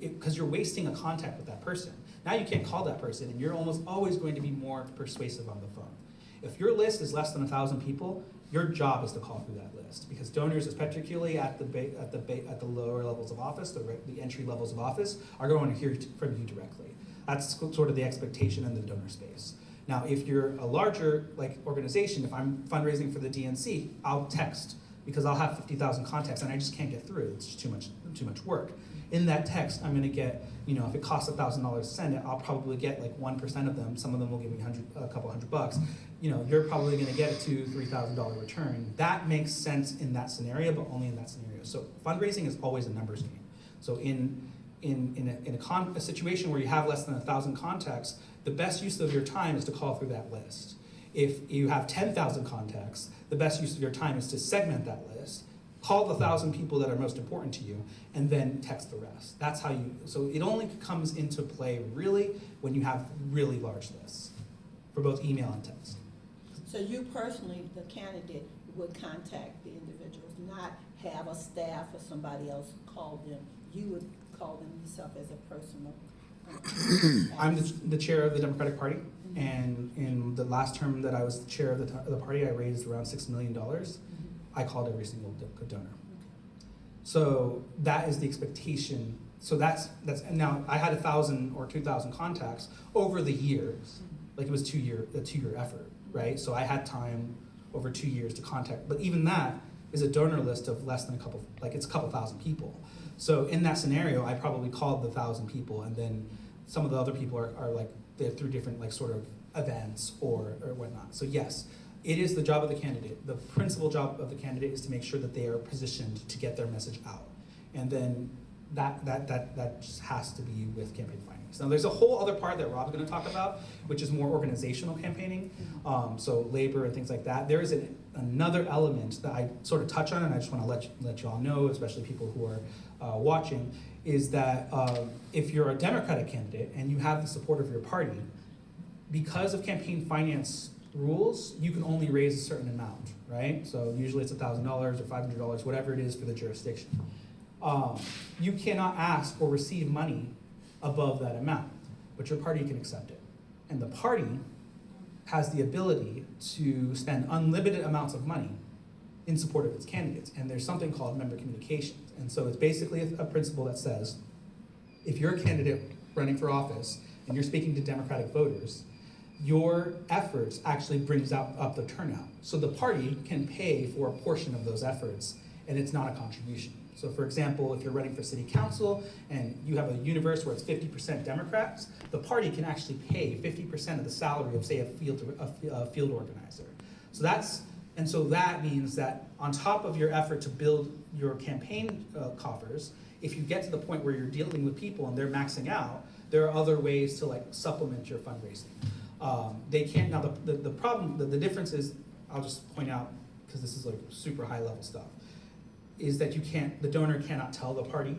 because you're wasting a contact with that person. Now you can't call that person, and you're almost always going to be more persuasive on the phone. If your list is less than 1,000 people, your job is to call through that list, because donors, particularly at the lower levels of office, the entry levels of office, are going to hear from you directly. That's sort of the expectation in the donor space. Now, if you're a larger organization, if I'm fundraising for the DNC, I'll text, because I'll have 50,000 contacts and I just can't get through. It's just too much work. In that text, I'm going to get, if it costs $1,000 to send it, I'll probably get 1% of them. Some of them will give me a couple $100. You're probably going to get a $2,000-3,000 return. That makes sense in that scenario, but only in that scenario. So fundraising is always a numbers game. So in a situation where you have less than 1,000 contacts, the best use of your time is to call through that list. If you have 10,000 contacts, the best use of your time is to segment that list, call the 1,000 people that are most important to you, and then text the rest. That's how so it only comes into play really when you have really large lists for both email and text. So you personally, the candidate, would contact the individuals, not have a staff or somebody else call them. You would call them yourself as a personal. I'm the chair of the Democratic Party, and in the last term that I was the chair of the party, I raised around $6 million. I called every single donor. So that is the expectation. So that's and now I had 1,000 or 2,000 contacts over the years. It was a 2-year effort, right? So I had time over 2 years to contact, but even that is a donor list of less than it's a couple thousand people. So in that scenario, I probably called the 1,000 people, and then some of the other people are they're through different sort of events or whatnot. So yes, it is the job of the candidate. The principal job of the candidate is to make sure that they are positioned to get their message out. And then that just has to be with campaign finance. Now there's a whole other part that Rob's gonna talk about, which is more organizational campaigning. So labor and things like that. There is another element that I sort of touch on, and I just wanna let you all know, especially people who are watching, is that if you're a Democratic candidate and you have the support of your party, because of campaign finance rules, you can only raise a certain amount, right? So usually it's $1,000 or $500, whatever it is for the jurisdiction. You cannot ask or receive money above that amount, but your party can accept it. And the party has the ability to spend unlimited amounts of money in support of its candidates. And there's something called member communications. And so it's basically a principle that says, if you're a candidate running for office and you're speaking to Democratic voters, your efforts actually brings up the turnout. So the party can pay for a portion of those efforts, and it's not a contribution. So for example, if you're running for city council and you have a universe where it's 50% Democrats, the party can actually pay 50% of the salary of, say, a field organizer. So that means that on top of your effort to build your campaign coffers, if you get to the point where you're dealing with people and they're maxing out, there are other ways to supplement your fundraising. They can't, now the problem, the difference is, I'll just point out, because this is super high level stuff, is that the donor cannot tell the party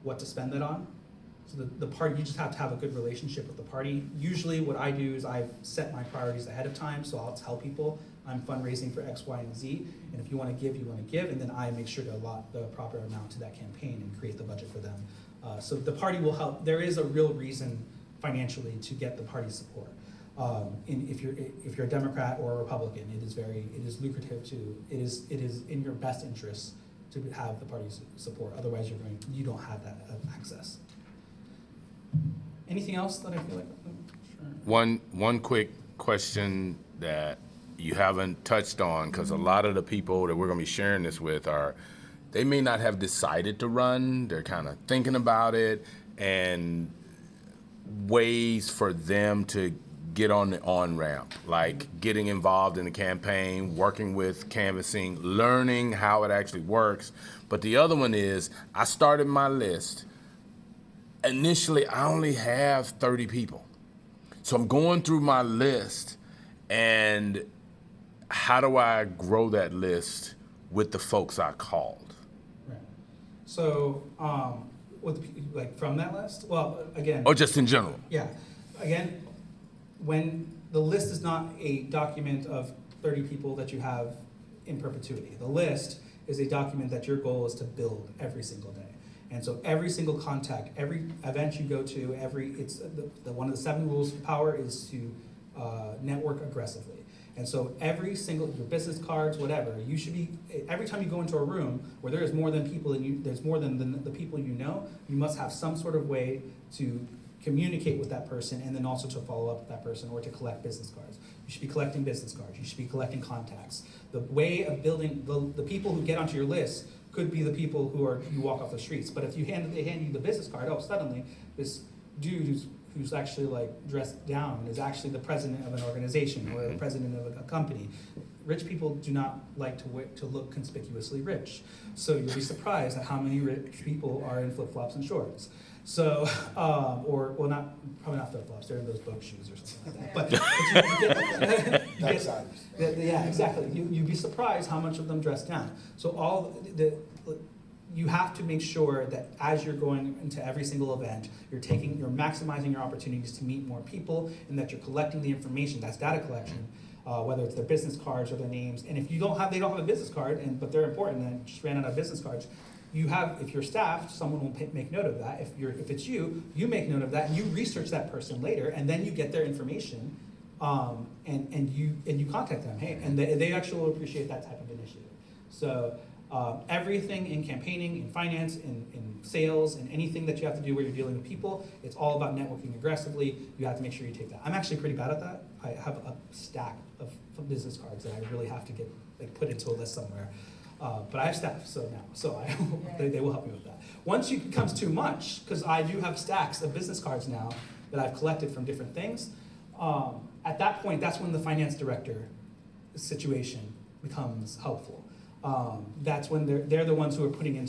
what to spend it on. So the party, you just have to have a good relationship with the party. Usually what I do is I've set my priorities ahead of time, so I'll tell people I'm fundraising for X, Y, and Z, and if you wanna give, and then I make sure to allot the proper amount to that campaign and create the budget for them. So the party will help. There is a real reason financially to get the party's support. If you're a Democrat or a Republican, it is lucrative it is in your best interest to have the party's support. Otherwise, you don't have that access. Anything else that I feel like? Sure. One quick question that you haven't touched on, because a lot of the people that we're going to be sharing this with they may not have decided to run. They're kind of thinking about it, and ways for them to get on the on-ramp, like getting involved in the campaign, working with canvassing, learning how it actually works. But the other one is, I started my list. Initially, I only have 30 people. So I'm going through my list, and how do I grow that list with the folks I called? Right. So, from that list? Well, again. Or just in general? Yeah. Again, when the list is not a document of 30 people that you have in perpetuity. The list is a document that your goal is to build every single day. And so every single contact, every event you go to, one of the 7 rules of power is to network aggressively. And so every single, your business cards, whatever, you should be, every time you go into a room where there is more than people and there's more than the people you know, you must have some sort of way to communicate with that person and then also to follow up with that person or to collect business cards. You should be collecting business cards. You should be collecting contacts. The way of building, the people who get onto your list could be the people who you walk off the streets. But if they hand you the business card, suddenly this dude who's actually like dressed down is actually the president of an organization or the president of a company. Rich people do not like to look conspicuously rich. So you'll be surprised at how many rich people are in flip-flops and shorts. So, probably not flip-flops, they're in those boat shoes or something like that. But yeah, exactly. You'd be surprised how much of them dress down. So you have to make sure that as you're going into every single event, you're maximizing your opportunities to meet more people, and that you're collecting the information. That's data collection, whether it's their business cards or their names. And if they don't have a business card, but they're important, and just ran out of business cards, if you're staffed, someone will make note of that. If it's you make note of that, and you research that person later, and then you get their information, and you contact them. Hey, and they actually will appreciate that type of initiative. So. Everything in campaigning, in finance, in sales, and anything that you have to do where you're dealing with people, it's all about networking aggressively. You have to make sure you take that. I'm actually pretty bad at that. I have a stack of business cards that I really have to get put into a list somewhere. But I have staff, so they will help me with that. Once it becomes too much, because I do have stacks of business cards now that I've collected from different things, at that point, that's when the finance director situation becomes helpful. That's when they're the ones who are putting in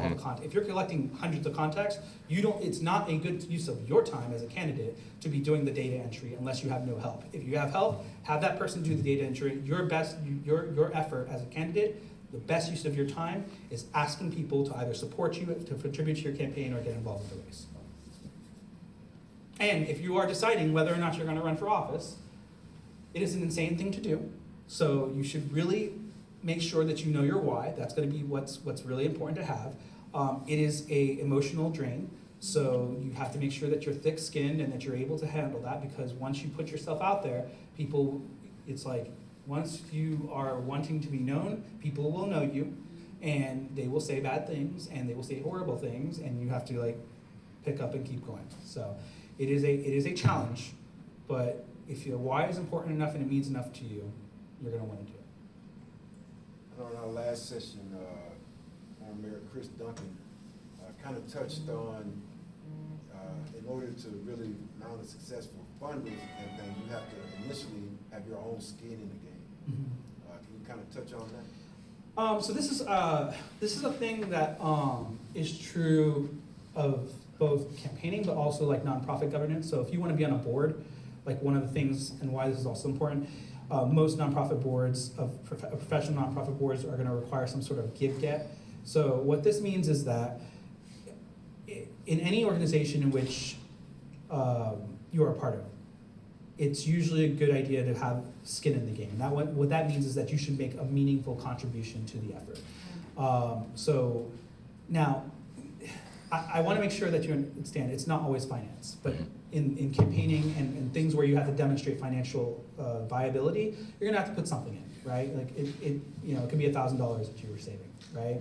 all the content. If you're collecting hundreds of contacts, it's not a good use of your time as a candidate to be doing the data entry unless you have no help. If you have help, have that person do the data entry. Your effort as a candidate, the best use of your time is asking people to either support you, to contribute to your campaign, or get involved with the race. And if you are deciding whether or not you're going to run for office, it is an insane thing to do. So you should really make sure that you know your why. That's going to be what's really important to have. It is an emotional drain, so you have to make sure that you're thick-skinned and that you're able to handle that, because once you put yourself out there, it's like once you are wanting to be known, people will know you, and they will say bad things and they will say horrible things, and you have to pick up and keep going. So it is a challenge, but if your why is important enough and it means enough to you, you're going to want to do it. On our last session, our Mayor Chris Duncan kind of touched on, in order to really mount a successful fundraising campaign, you have to initially have your own skin in the game. Can you kind of touch on that? So this is a thing that is true of both campaigning, but also nonprofit governance. So if you want to be on a board, one of the things, and why this is also important, most nonprofit boards, professional nonprofit boards, are going to require some sort of give-get. So what this means is that in any organization in which you are a part of, it's usually a good idea to have skin in the game. What that means is that you should make a meaningful contribution to the effort. So now, I want to make sure that you understand it's not always finance, but in campaigning and things where you have to demonstrate financial viability, you're gonna have to put something in, right? It could be $1,000 that you were saving, right?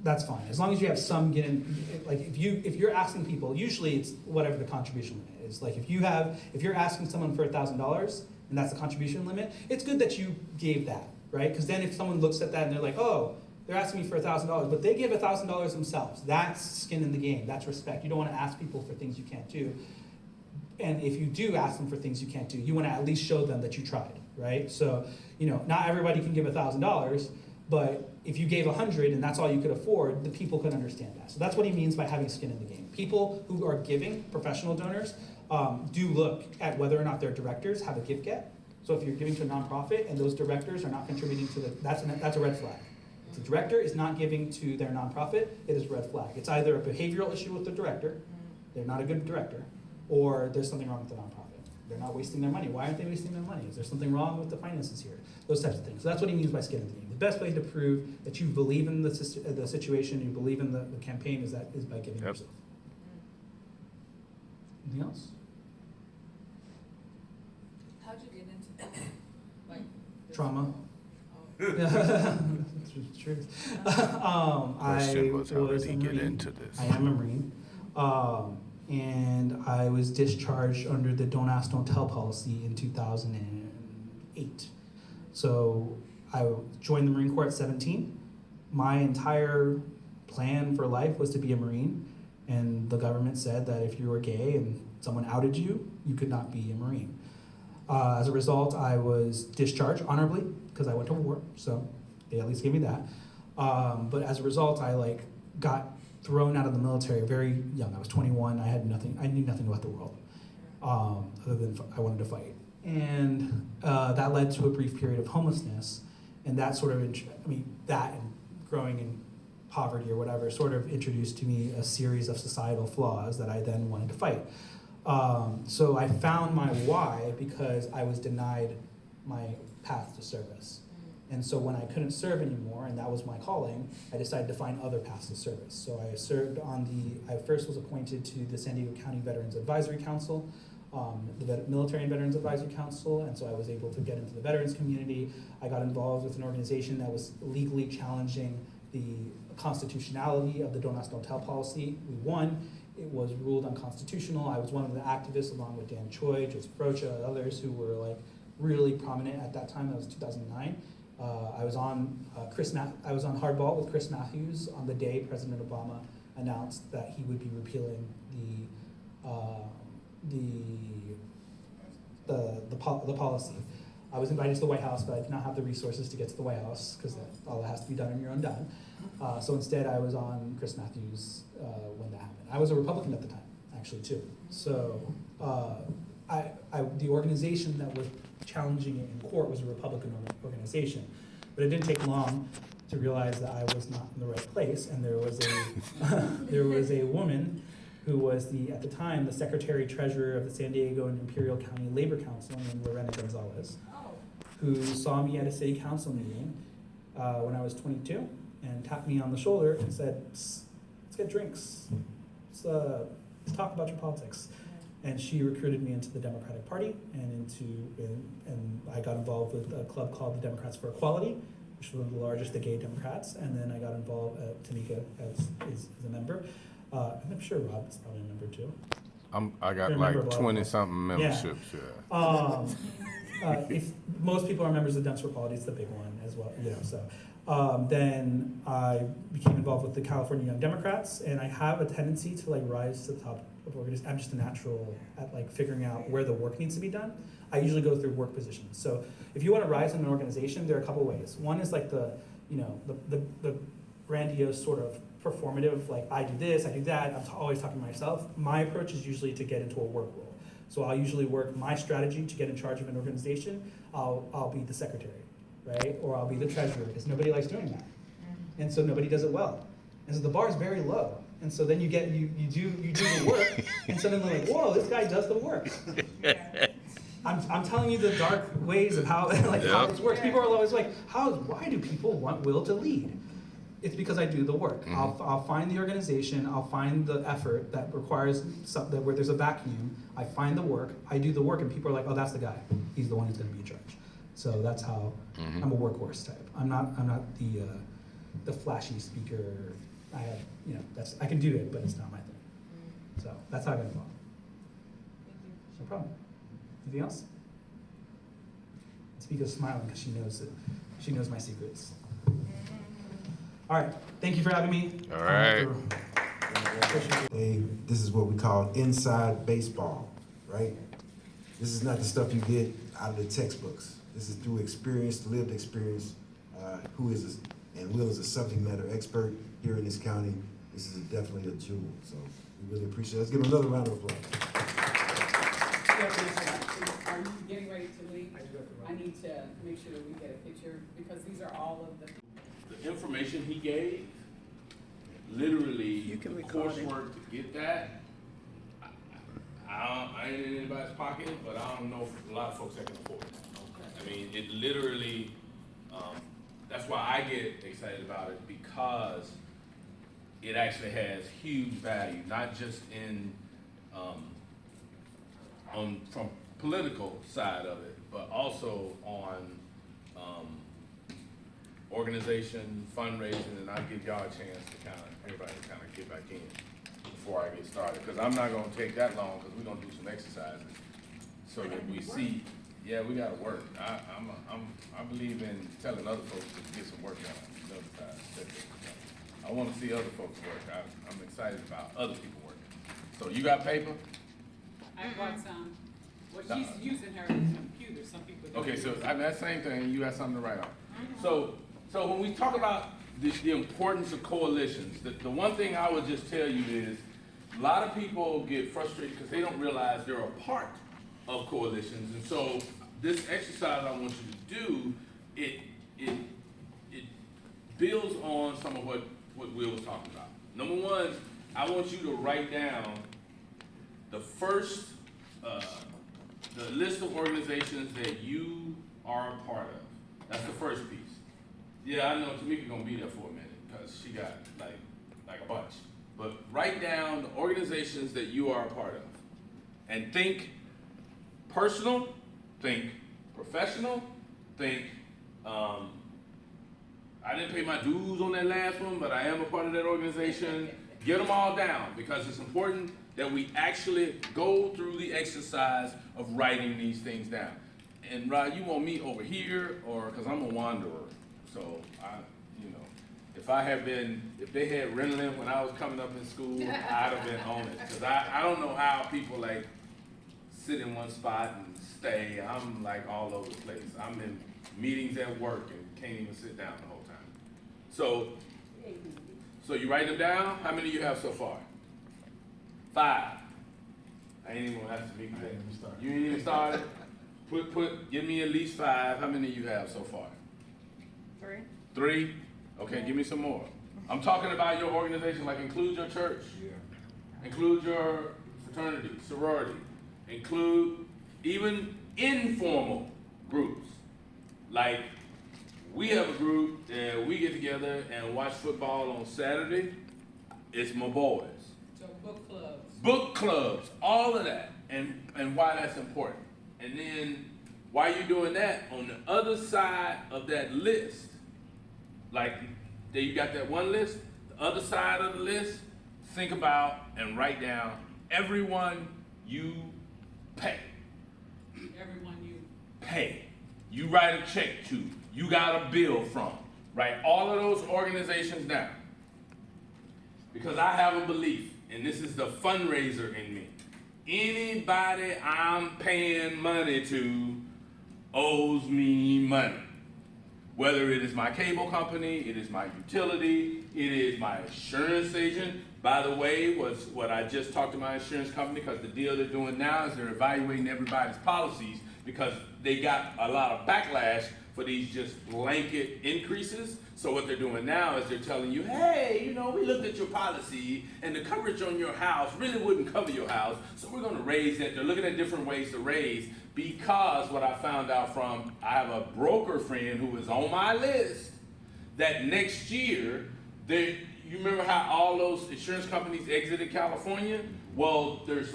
That's fine, as long as you have some if you're asking people, usually it's whatever the contribution limit is. If you're asking someone for $1,000 and that's the contribution limit, it's good that you gave that, right? Because then if someone looks at that and they're like, oh, they're asking me for $1,000, but they give $1,000 themselves. That's skin in the game. That's respect. You don't want to ask people for things you can't do. And if you do ask them for things you can't do, you want to at least show them that you tried, right? So, not everybody can give $1,000, but if you gave 100 and that's all you could afford, the people can understand that. So that's what he means by having skin in the game. People who are giving, professional donors, do look at whether or not their directors have a give get. So if you're giving to a nonprofit and those directors are not contributing to that's a red flag. If the director is not giving to their nonprofit, it is a red flag. It's either a behavioral issue with the director, they're not a good director, or there's something wrong with the nonprofit. They're not wasting their money. Why aren't they wasting their money? Is there something wrong with the finances here? Those types of things. So that's what he means by skin in the game. best way to prove that you believe in the situation, you believe in the campaign is by giving Yep. yourself. Anything else? How'd you get into that? Like this- Trauma. Oh. It's true. Question was, how did a he get Marine. into this? I am a Marine. And I was discharged under the Don't Ask, Don't Tell policy in 2008. So I joined the Marine Corps at 17. My entire plan for life was to be a Marine. And the government said that if you were gay and someone outed you, you could not be a Marine. As a result, I was discharged honorably because I went to war. So they at least gave me that. But as a result, I got thrown out of the military very young. I was 21. I knew nothing about the world, other than I wanted to fight. And that led to a brief period of homelessness. And that sort of, that and growing in poverty or whatever sort of introduced to me a series of societal flaws that I then wanted to fight. So I found my why because I was denied my path to service. And so when I couldn't serve anymore, and that was my calling, I decided to find other paths to service. So I served I first was appointed to the San Diego County Veterans Advisory Council, the Military and Veterans Advisory Council, and so I was able to get into the veterans community. I got involved with an organization that was legally challenging the constitutionality of the Don't Ask, Don't Tell policy. We won. It was ruled unconstitutional. I was one of the activists along with Dan Choi, Joseph Rocha, others who were really prominent at that time. That was 2009. I was on Hardball with Chris Matthews on the day President Obama announced that he would be repealing the policy. I was invited to the White House, but I did not have the resources to get to the White House because all that has to be done on your own dime. So instead, I was on Chris Matthews when that happened. I was a Republican at the time, actually, too. So the organization that was challenging it in court was a Republican organization. But it didn't take long to realize that I was not in the right place, and there was a woman who was at the time the Secretary Treasurer of the San Diego and Imperial County Labor Council, named Lorena Gonzalez, who saw me at a city council meeting when I was 22 and tapped me on the shoulder and said, let's get drinks, let's talk about your politics. And she recruited me into the Democratic Party and I got involved with a club called the Democrats for Equality, which was one of the largest, the gay Democrats. And then I got involved, Tanika is a member. I'm sure Rob is probably a member too. I got like 20-something memberships. Yeah. If most people are members of Dems for Equality, it's the big one as well. So then I became involved with the California Young Democrats, and I have a tendency to rise to the top of organizations. I'm just a natural at figuring out where the work needs to be done. I usually go through work positions. So if you want to rise in an organization, there are a couple ways. One is the grandiose sort of performative, I do this, I do that. I'm always talking to myself. My approach is usually to get into a work role. So I'll usually work my strategy to get in charge of an organization. I'll be the secretary, right? Or I'll be the treasurer, because nobody likes doing that. And so nobody does it well. And so the bar is very low. And so then you do the work, and suddenly they're like, whoa, this guy does the work. I'm telling you the dark ways of how how this works. People are always like, why do people want Will to lead? It's because I do the work. Mm-hmm. I'll find the organization, I'll find the effort that requires something where there's a vacuum. I find the work, I do the work, and people are like, oh, that's the guy. He's the one who's going to be in charge. So that's how I'm a workhorse type. I'm not the flashy speaker. I have I can do it, but it's not my thing. So that's how I got involved. No problem. Anything else? Speaker's smiling because she knows my secrets. All right, thank you for having me. All right. This is what we call inside baseball, right? This is not the stuff you get out of the textbooks. This is through experience, lived experience. Will is a subject matter expert here in this county. This is definitely a jewel, so we really appreciate it. Let's give him another round of applause. Are you getting ready to leave? I need to make sure that we get a picture, because these are all of the Information he gave, literally coursework to get that. I ain't in anybody's pocket, but I don't know if a lot of folks that can afford it. Okay. I mean, it literally, that's why I get excited about it, because it actually has huge value, not just in from political side of it, but also on organization, fundraising, and I'll give y'all a chance to everybody get back in before I get started, because I'm not gonna take that long, because we're gonna do some exercises so that we see. Yeah, we gotta work. I believe in telling other folks to get some work done on the other side. I wanna see other folks work. I'm excited about other people working. So you got paper? I brought some. Well, she's using her computer, some people don't. Okay, so use it. that same thing, you got something to write on. So when we talk about the importance of coalitions, the one thing I would just tell you is, a lot of people get frustrated because they don't realize they're a part of coalitions. And so this exercise I want you to do, it builds on some of what Will was talking about. Number one, I want you to write down the first, the list of organizations that you are a part of. That's the first piece. Yeah, I know Tamika gonna be there for a minute because she got like a bunch. But write down the organizations that you are a part of. And think personal, think professional, think, I didn't pay my dues on that last one, but I am a part of that organization. Get them all down, because it's important that we actually go through the exercise of writing these things down. And Rod, you want me over here, or, because I'm a wanderer, so if they had Ritalin when I was coming up in school, I'd have been on it. Because I don't know how people sit in one spot and stay. I'm all over the place. I'm in meetings at work and can't even sit down the whole time. So you write them down? How many you have so far? 5. I ain't even gonna ask you. You ain't even started? Give me at least 5. How many you have so far? 3. 3? Okay, give me some more. I'm talking about your organization, include your church. Yeah. Include your fraternity, sorority. Include even informal groups. We have a group that we get together and watch football on Saturday. It's my boys. So book clubs. Book clubs, all of that, and why that's important. And then while you're doing that, on the other side of that list, there you got that one list, the other side of the list, think about and write down everyone you pay. Everyone you Pay. You write a check to, you got a bill from. Write all of those organizations down. Because I have a belief, and this is the fundraiser in me. Anybody I'm paying money to owes me money. Whether it is my cable company, it is my utility, it is my insurance agent. By the way, was what I just talked to my insurance company, because the deal they're doing now is they're evaluating everybody's policies, because they got a lot of backlash for these just blanket increases. So what they're doing now is they're telling you, hey, we looked at your policy and the coverage on your house really wouldn't cover your house, so we're gonna raise that. They're looking at different ways to raise, because what I found out from, I have a broker friend who is on my list, that next year, you remember how all those insurance companies exited California? Well, there's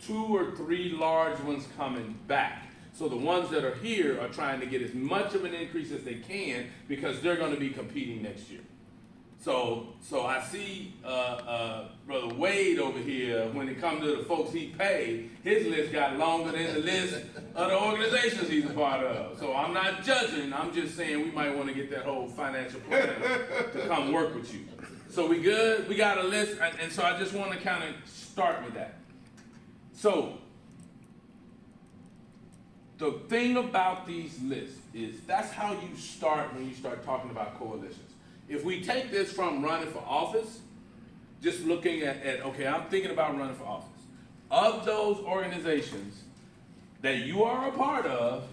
2 or 3 large ones coming back. So the ones that are here are trying to get as much of an increase as they can, because they're going to be competing next year. So I see Brother Wade over here, when it comes to the folks he paid, his list got longer than the list of the organizations he's a part of. So I'm not judging, I'm just saying we might want to get that whole financial plan to come work with you. So we good? We got a list, and so I just want to kind of start with that. So the thing about these lists is that's how you start when you start talking about coalitions. If we take this from running for office, just looking at okay, I'm thinking about running for office. Of those organizations that you are a part of,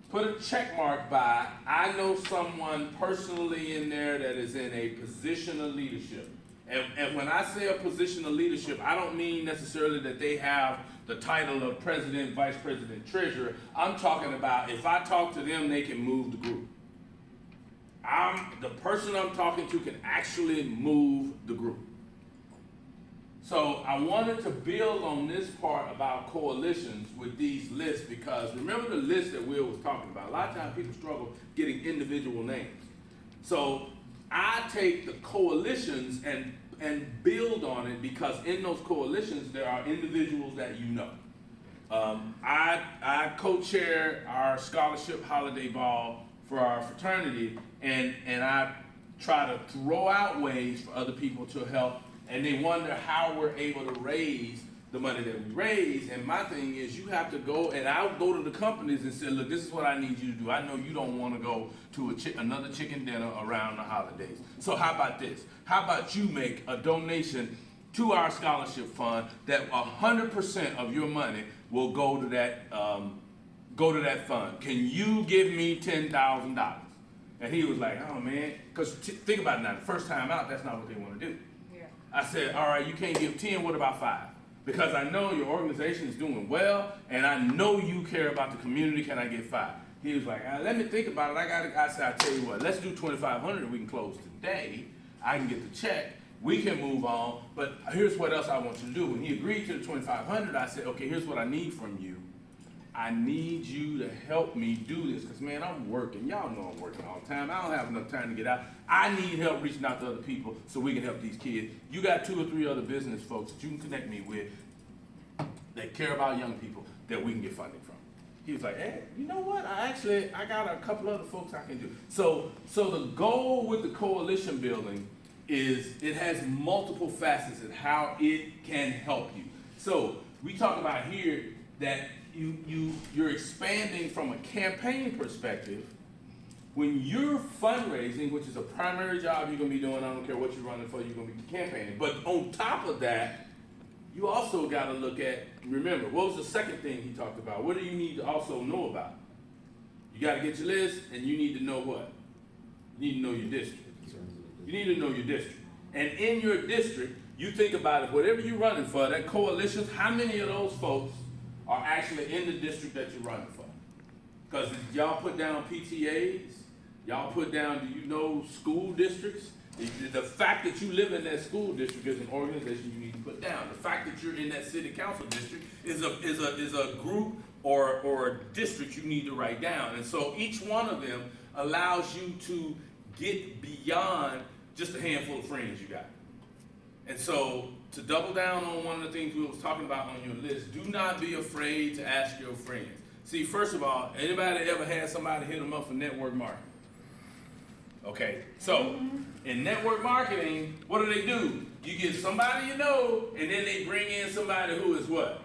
put a check mark by, I know someone personally in there that is in a position of leadership. And when I say a position of leadership, I don't mean necessarily that they have the title of president, vice president, treasurer. I'm talking about if I talk to them, they can move the group. the person I'm talking to can actually move the group. So I wanted to build on this part about coalitions with these lists, because remember the list that Will was talking about. A lot of times people struggle getting individual names. So I take the coalitions and build on it, because in those coalitions there are individuals that you know. I co-chair our scholarship holiday ball for our fraternity, and I try to throw out ways for other people to help, and they wonder how we're able to raise the money that we raise. And my thing is, you have to go, and I'll go to the companies and say, look, this is what I need you to do. I know you don't want to go to another chicken dinner around the holidays. So how about this? How about you make a donation to our scholarship fund that 100% of your money will go to that fund. Can you give me $10,000? And he was like, oh man, because think about it now, the first time out, that's not what they want to do. Yeah. I said, all right, you can't give 10, what about 5? Because I know your organization is doing well, and I know you care about the community, can I get 5? He was like, let me think about it, I said, I tell you what, let's do 2,500, we can close today, I can get the check, we can move on, but here's what else I want you to do. When he agreed to the 2,500, I said, okay, here's what I need from you. I need you to help me do this, because man, I'm working. Y'all know I'm working all the time. I don't have enough time to get out. I need help reaching out to other people so we can help these kids. You got 2 or 3 other business folks that you can connect me with that care about young people that we can get funding from. He was like, hey, you know what? I got a couple other folks I can do. So the goal with the coalition building is it has multiple facets of how it can help you. So we talk about here that you're expanding from a campaign perspective. When you're fundraising, which is a primary job you're gonna be doing, I don't care what you're running for, you're gonna be campaigning. But on top of that, you also gotta look at, remember, what was the second thing he talked about? What do you need to also know about? You gotta get your list, and you need to know what? You need to know your district. You need to know your district. And in your district, you think about it, whatever you're running for, that coalition, how many of those folks are actually in the district that you're running for? Because y'all put down PTAs, y'all put down, do you know, school districts? The fact that you live in that school district is an organization you need to put down. The fact that you're in that city council district is a group or a district you need to write down. And so each one of them allows you to get beyond just a handful of friends you got. And so to double down on one of the things we was talking about on your list, do not be afraid to ask your friends. See, first of all, anybody ever had somebody hit them up for network marketing? Okay, so in network marketing, what do? You get somebody you know, and then they bring in somebody who is what?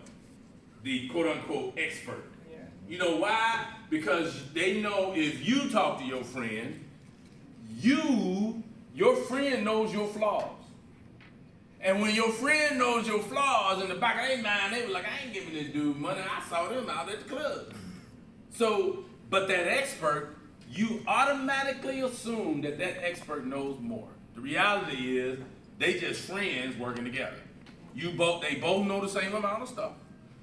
The quote-unquote expert. Yeah. You know why? Because they know if you talk to your friend, your friend knows your flaws. And when your friend knows your flaws, in the back of their mind, they were like, I ain't giving this dude money, I saw them out at the club. So, but that expert, you automatically assume that expert knows more. The reality is, they just friends working together. They both know the same amount of stuff.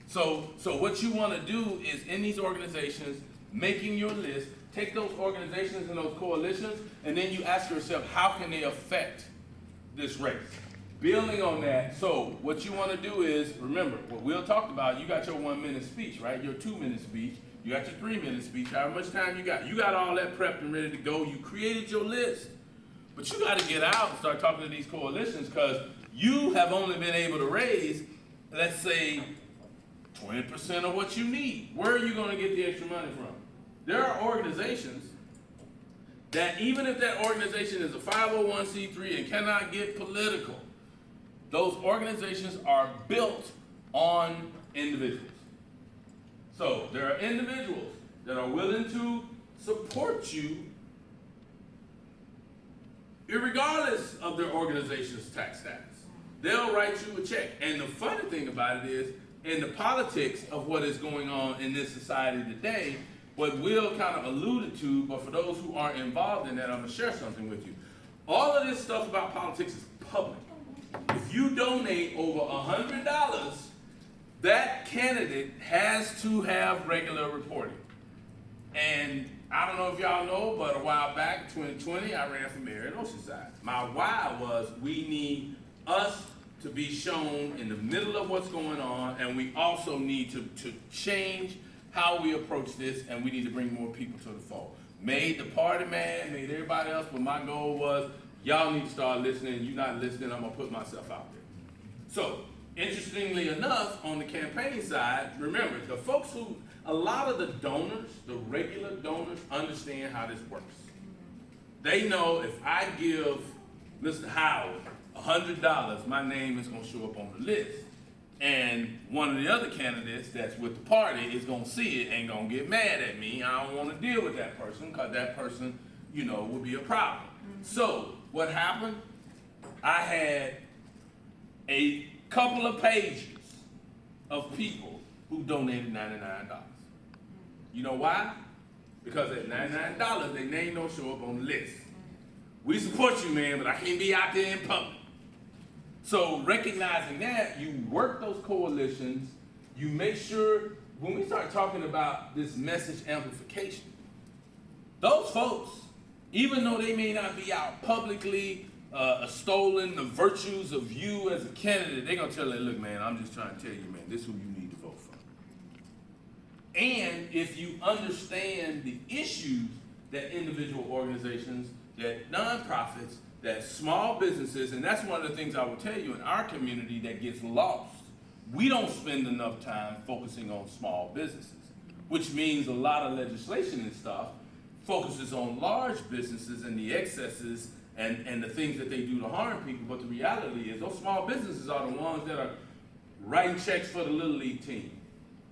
So what you want to do is, in these organizations, making your list, take those organizations and those coalitions, and then you ask yourself, how can they affect this race? Building on that, so what you want to do is, remember, what Will talked about, you got your 1-minute speech, right? Your 2-minute speech, you got your 3-minute speech, however much time you got. You got all that prepped and ready to go. You created your list. But you got to get out and start talking to these coalitions, because you have only been able to raise, let's say, 20% of what you need. Where are you going to get the extra money from? There are organizations that, even if that organization is a 501c3 and cannot get political, those organizations are built on individuals. So there are individuals that are willing to support you irregardless of their organization's tax status. They'll write you a check. And the funny thing about it is, in the politics of what is going on in this society today, what Will kind of alluded to, but for those who aren't involved in that, I'm going to share something with you. All of this stuff about politics is public. If you donate over $100, that candidate has to have regular reporting. And I don't know if y'all know, but a while back, 2020, I ran for mayor in Oceanside. My why was we need us to be shown in the middle of what's going on, and we also need to change how we approach this, and we need to bring more people to the fore. Made the party mad, made everybody else, but my goal was, y'all need to start listening. You're not listening, I'm gonna put myself out there. So, interestingly enough, on the campaign side, remember, the folks who, a lot of the donors, the regular donors, understand how this works. They know if I give Mr. Howard $100, my name is gonna show up on the list. And one of the other candidates that's with the party is gonna see it and gonna get mad at me. I don't wanna deal with that person, because that person, you know, will be a problem. So, what happened? I had a couple of pages of people who donated $99. You know why? Because at $99, their name don't show up on the list. We support you, man, but I can't be out there in public. So recognizing that, you work those coalitions, you make sure, when we start talking about this message amplification, those folks, even though they may not be out publicly extolling the virtues of you as a candidate, they're gonna tell you, look, man, I'm just trying to tell you, man, this is who you need to vote for. And if you understand the issues that individual organizations, that nonprofits, that small businesses, and that's one of the things I will tell you in our community that gets lost. We don't spend enough time focusing on small businesses, which means a lot of legislation and stuff focuses on large businesses and the excesses and the things that they do to harm people, but the reality is those small businesses are the ones that are writing checks for the Little League team,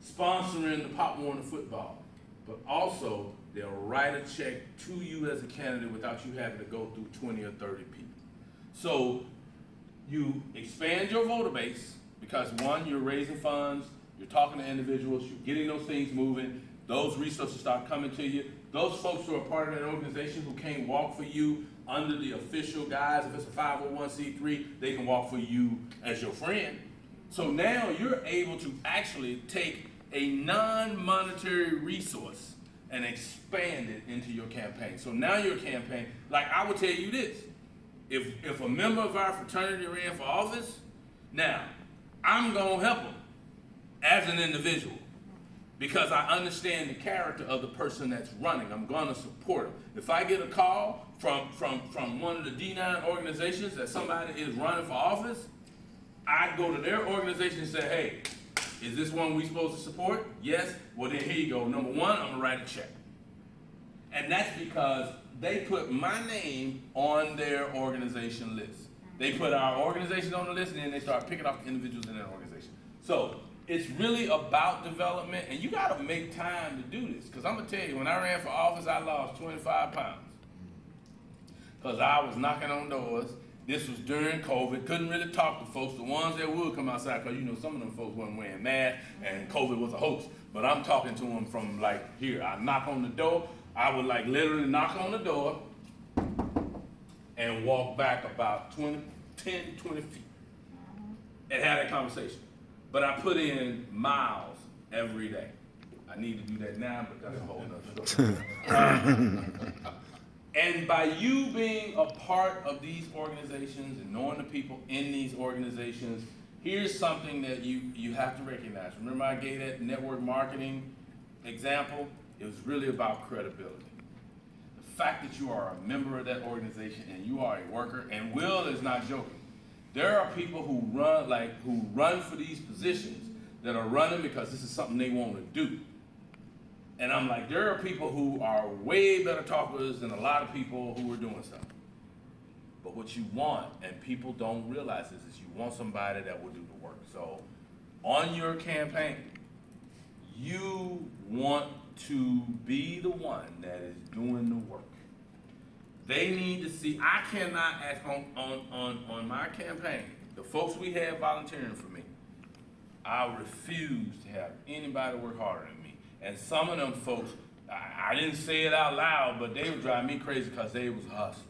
sponsoring the Pop Warner football, but also they'll write a check to you as a candidate without you having to go through 20 or 30 people. So you expand your voter base because one, you're raising funds, you're talking to individuals, you're getting those things moving, those resources start coming to you. Those folks who are part of that organization who can't walk for you under the official guise, if it's a 501c3, they can walk for you as your friend. So now you're able to actually take a non-monetary resource and expand it into your campaign. So now your campaign, like I would tell you this, if a member of our fraternity ran for office, now I'm gonna help him as an individual because I understand the character of the person that's running. I'm gonna support him. If I get a call from one of the D9 organizations that somebody is running for office, I go to their organization and say, hey, is this one we supposed to support? Yes. Well, then here you go. Number one, I'm gonna write a check. And that's because they put my name on their organization list. They put our organization on the list, and then they start picking off individuals in that organization. So it's really about development, and you gotta make time to do this. Because I'm gonna tell you, when I ran for office, I lost 25 pounds. Because I was knocking on doors. This was during COVID, couldn't really talk to folks. The ones that would come outside, because you know some of them folks weren't wearing masks and COVID was a hoax. But I'm talking to them from like here. I knock on the door. I would like literally knock on the door and walk back about 10, 20 feet and have that conversation. But I put in miles every day. I need to do that now, but that's a whole nother story. And by you being a part of these organizations and knowing the people in these organizations, here's something that you have to recognize. Remember I gave that network marketing example? It was really about credibility. The fact that you are a member of that organization and you are a worker, and Will is not joking. There are people who run for these positions that are running because this is something they want to do. And I'm like, there are people who are way better talkers than a lot of people who are doing stuff. But what you want, and people don't realize this, is you want somebody that will do the work. So on your campaign, you want to be the one that is doing the work. They need to see, I cannot ask on my campaign, the folks we have volunteering for me, I refuse to have anybody work harder than me. And some of them folks, I didn't say it out loud, but they were driving me crazy because they was hustling.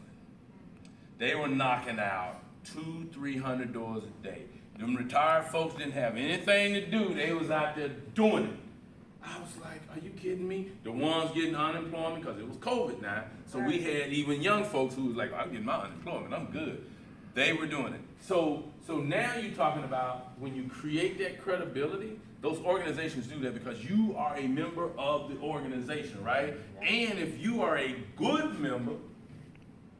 They were knocking out 200-300 doors a day. Them retired folks didn't have anything to do. They was out there doing it. I was like, are you kidding me? The ones getting unemployment, because it was COVID now. So we had even young folks who was like, I'm getting my unemployment, I'm good. They were doing it. So now you're talking about when you create that credibility, those organizations do that because you are a member of the organization, right? And if you are a good member,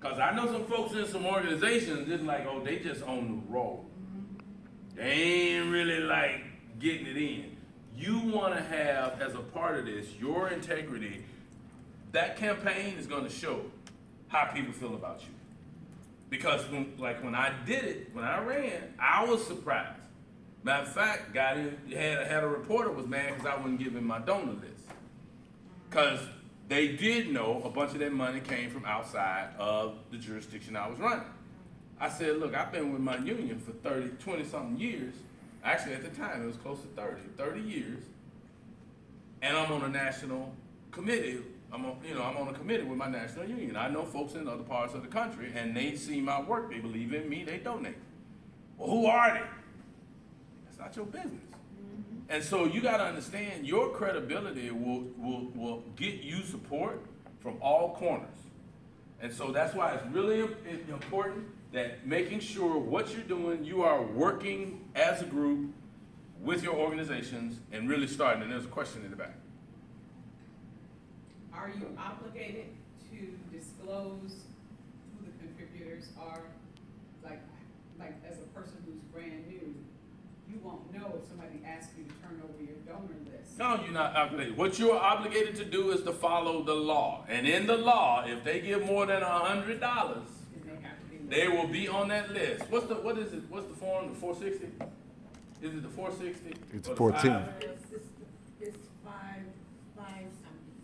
because I know some folks in some organizations, it's like, oh, they just on the roll. They ain't really like getting it in. You want to have, as a part of this, your integrity. That campaign is going to show how people feel about you. Because when I did it, when I ran, I was surprised. Matter of fact, had a reporter was mad because I wouldn't give him my donor list. Because they did know a bunch of that money came from outside of the jurisdiction I was running. I said, look, I've been with my union for 20 something years. Actually, at the time, it was close to 30 years. And I'm on a national committee. I'm on a committee with my national union. I know folks in other parts of the country, and they see my work. They believe in me. They donate. Well, who are they? That's not your business. And so you got to understand your credibility will get you support from all corners. And so that's why it's really important that making sure what you're doing, you are working as a group with your organizations and really starting. And there's a question in the back. Are you obligated to disclose who the contributors are? Like as a person who's brand new, you won't know if somebody asks you to turn over your donor list. No, you're not obligated. What you are obligated to do is to follow the law. And in the law, if they give more than $100, they will be on that list. What is it? What's the form? The 460? Is it the 460? It's or the 14. It's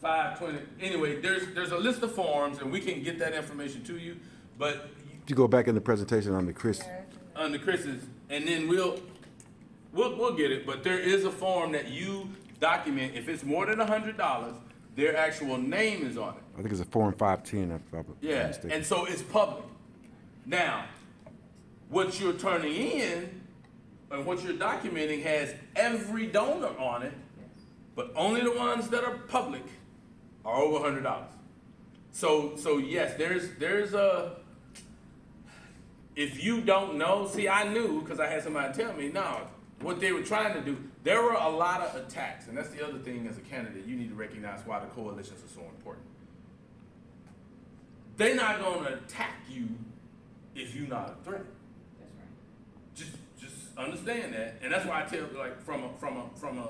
520. Anyway, there's a list of forms, and we can get that information to you. But You go back in the presentation on the Chris. under Chris's, and then we'll get it. But there is a form that you document. If it's more than $100, their actual name is on it. I think it's a Form 510. If I'm not Yeah, mistaken. and so it's public. Now, what you're turning in and what you're documenting has every donor on it, but only the ones that are public are over $100. So yes, there's a. If you don't know, see, I knew because I had somebody tell me, no, what they were trying to do. There were a lot of attacks, and that's the other thing as a candidate, you need to recognize why the coalitions are so important. They're not going to attack you if you're not a threat. That's right. Just understand that, and that's why I tell, like, from a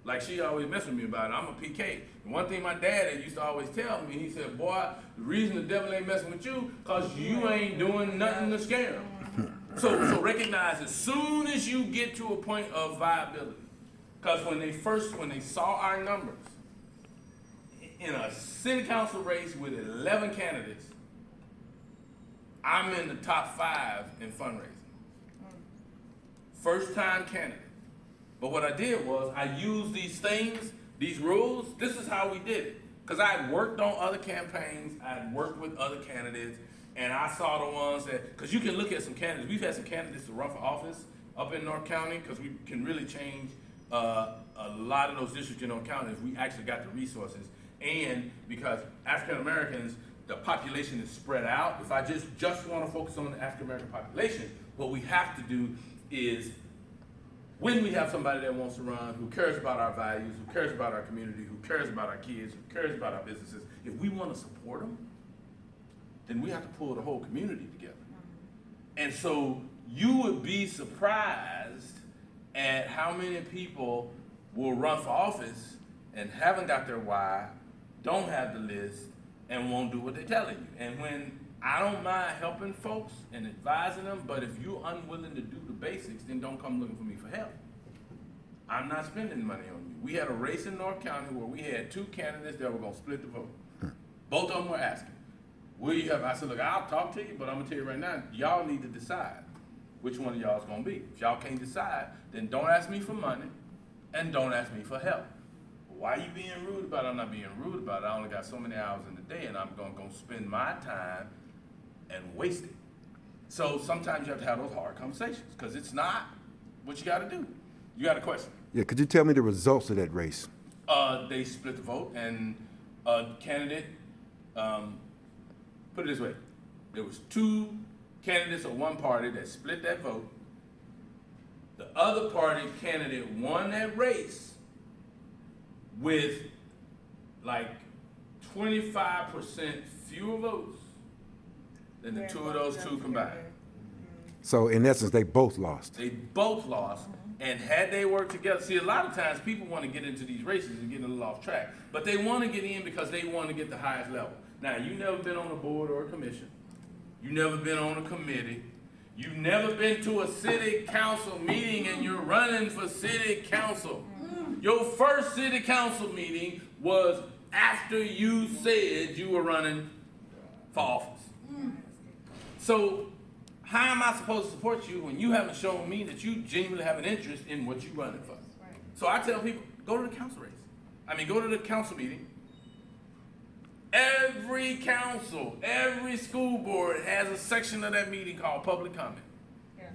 like she always mess with me about it. I'm a PK. And one thing my dad used to always tell me, he said, boy, the reason the devil ain't messing with you, cause you ain't doing nothing to scare him. So recognize as soon as you get to a point of viability, cause when they saw our numbers in a city council race with 11 candidates, I'm in the top 5 in fundraising. First time candidate. But what I did was I used these things, these rules. This is how we did it. Because I had worked on other campaigns, I had worked with other candidates, and I saw the ones that, because you can look at some candidates. We've had some candidates to run for office up in North County because we can really change a lot of those districts in North County if we actually got the resources. And because African Americans, the population is spread out. If I just want to focus on the African American population, what we have to do is, when we have somebody that wants to run, who cares about our values, who cares about our community, who cares about our kids, who cares about our businesses, if we want to support them, then we have to pull the whole community together. And so you would be surprised at how many people will run for office and haven't got their why, don't have the list, and won't do what they're telling you. And when I don't mind helping folks and advising them, but if you're unwilling to do the basics, then don't come looking for me for help. I'm not spending money on you. We had a race in North County where we had 2 candidates that were going to split the vote. Both of them were asking, will you help? I said, look, I'll talk to you, but I'm going to tell you right now, y'all need to decide which one of y'all is going to be. If y'all can't decide, then don't ask me for money and don't ask me for help. Why are you being rude about it? I'm not being rude about it. I only got so many hours in the day, and I'm going to spend my time and waste it. So sometimes you have to have those hard conversations because it's not what you got to do. You got a question? Yeah, could you tell me the results of that race? They split the vote, and a candidate, put it this way, there was 2 candidates of one party that split that vote. The other party candidate won that race with like 25% fewer votes than the two of those two combined. So in essence, they both lost. They both lost, and had they worked together, see, a lot of times people want to get into these races and get a little off track, but they want to get in because they want to get the highest level. Now, you've never been on a board or a commission. You've never been on a committee. You've never been to a city council meeting and you're running for city council. Your first city council meeting was after you said you were running for office. So how am I supposed to support you when you haven't shown me that you genuinely have an interest in what you're running for? So I tell people, go to the council race. Go to the council meeting. Every council, every school board has a section of that meeting called public comment. Yeah.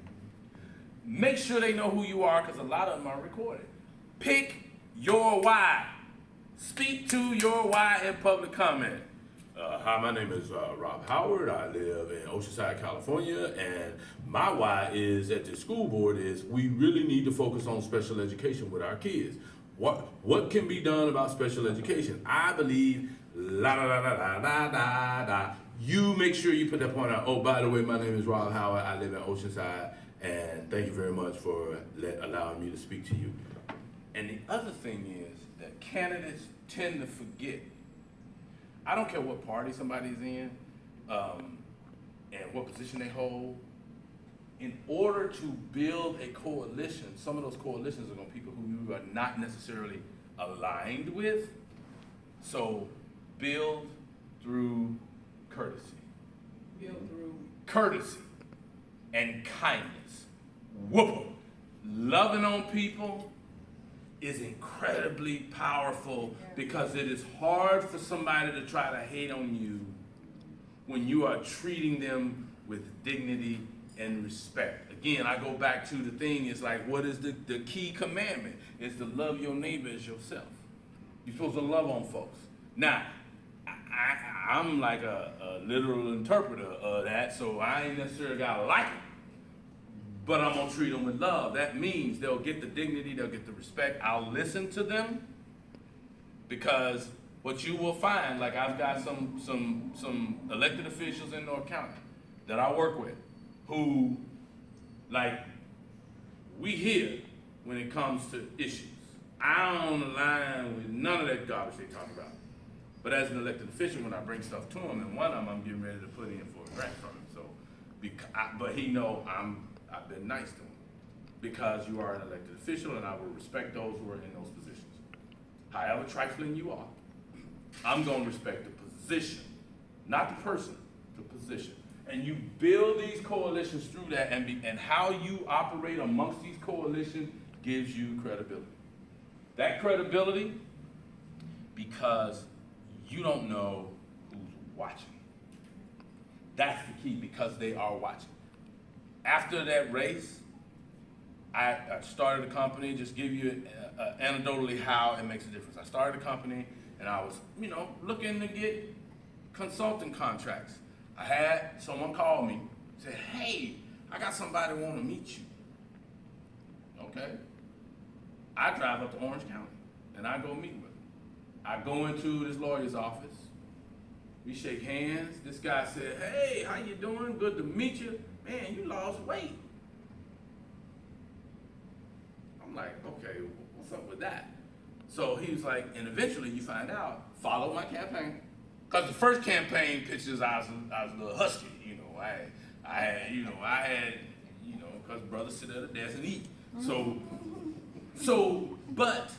Make sure they know who you are, because a lot of them are recorded. Pick your why. Speak to your why in public comment. Hi, my name is Rob Howard. I live in Oceanside, California, and my why is at the school board is we really need to focus on special education with our kids. What can be done about special education? I believe la da da da da da da da. You make sure you put that point out. Oh, by the way, my name is Rob Howard. I live in Oceanside, and thank you very much for allowing me to speak to you. And the other thing is that candidates tend to forget. I don't care what party somebody's in, and what position they hold. In order to build a coalition, some of those coalitions are going to be people who you are not necessarily aligned with. So build through courtesy. Build through. Courtesy and kindness. Whoop 'em. Loving on people is incredibly powerful because it is hard for somebody to try to hate on you when you are treating them with dignity and respect. Again, I go back to the thing, it's like, what is the key commandment? It's to love your neighbor as yourself. You're supposed to love on folks. Now, I'm like a literal interpreter of that, so I ain't necessarily gotta like them. But I'm gonna treat them with love. That means they'll get the dignity, they'll get the respect. I'll listen to them, because what you will find, like I've got some elected officials in North County that I work with who, like, we hear when it comes to issues. I don't align with none of that garbage they talk about. But as an elected official, when I bring stuff to him, and one of them I'm getting ready to put in for a grant from him. So, but he know I've been nice to him because you are an elected official, and I will respect those who are in those positions. However trifling you are, I'm going to respect the position, not the person, the position. And you build these coalitions through that, and how you operate amongst these coalitions gives you credibility. That credibility, because you don't know who's watching. That's the key, because they are watching. After that race, I started a company, just give you anecdotally how it makes a difference. I started a company, and I was, looking to get consulting contracts. I had someone call me, said, hey, I got somebody want to meet you. Okay. I drive up to Orange County, and I go meet with him. I go into this lawyer's office. We shake hands. This guy said, hey, how you doing? Good to meet you. Man, you lost weight. I'm like, okay, what's up with that? So he was like, and eventually you find out, follow my campaign. Because the first campaign pictures, I was a little husky, I had, because brothers sit at a desk and eat. But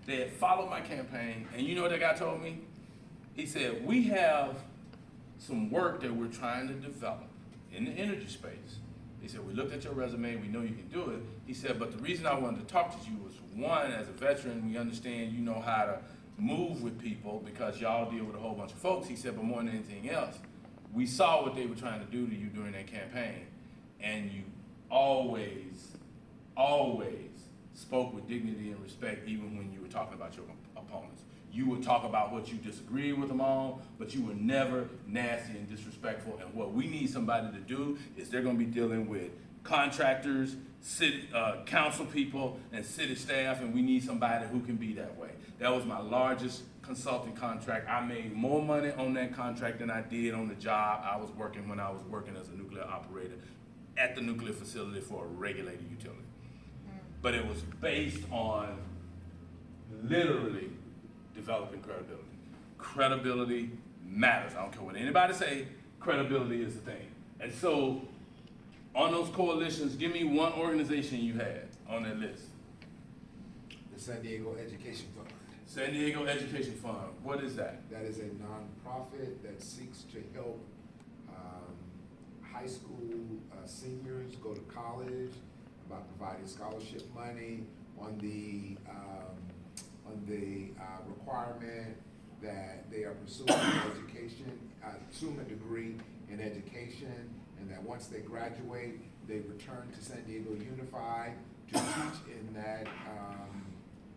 they had followed my campaign, and you know what that guy told me? He said, we have some work that we're trying to develop in the energy space. He said, we looked at your resume, we know you can do it. He said, but the reason I wanted to talk to you was, one, as a veteran, we understand you know how to move with people because y'all deal with a whole bunch of folks. He said, but more than anything else, we saw what they were trying to do to you during that campaign, and you always spoke with dignity and respect, even when you were talking about your opponents. You would talk about what you disagree with them on, but you were never nasty and disrespectful. And what we need somebody to do is they're gonna be dealing with contractors, city, council people, and city staff, and we need somebody who can be that way. That was my largest consulting contract. I made more money on that contract than I did on the job I was working when I was working as a nuclear operator at the nuclear facility for a regulated utility. But it was based on literally developing credibility. Credibility matters. I don't care what anybody say, credibility is the thing. And so on those coalitions, give me one organization you had on that list. The San Diego Education Fund. San Diego Education Fund, what is that? That is a nonprofit that seeks to help high school seniors go to college, about providing scholarship money on the requirement that they are pursuing pursuing a degree in education, and that once they graduate, they return to San Diego Unified to teach in that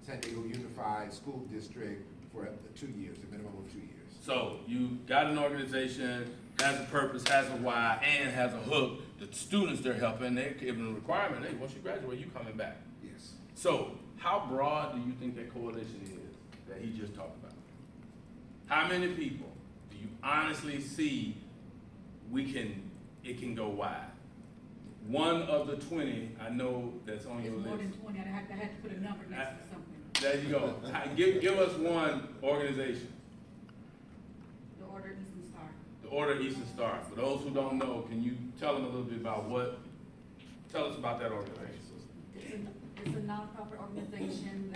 San Diego Unified School District for up to 2 years, a minimum of 2 years. So you got an organization, has a purpose, has a why, and has a hook. The students they're helping, they're giving a requirement, hey, once you graduate, you coming back. Yes. So how broad do you think that coalition is that he just talked about? How many people do you honestly see it can go wide? One of the 20 I know that's on your It's more list. than 20, I had to put a number next to something. There you go. Give us one organization. The Order Eastern Star. The Order Eastern Star. For those who don't know, can you tell them a little bit about tell us about that organization. It's a nonprofit organization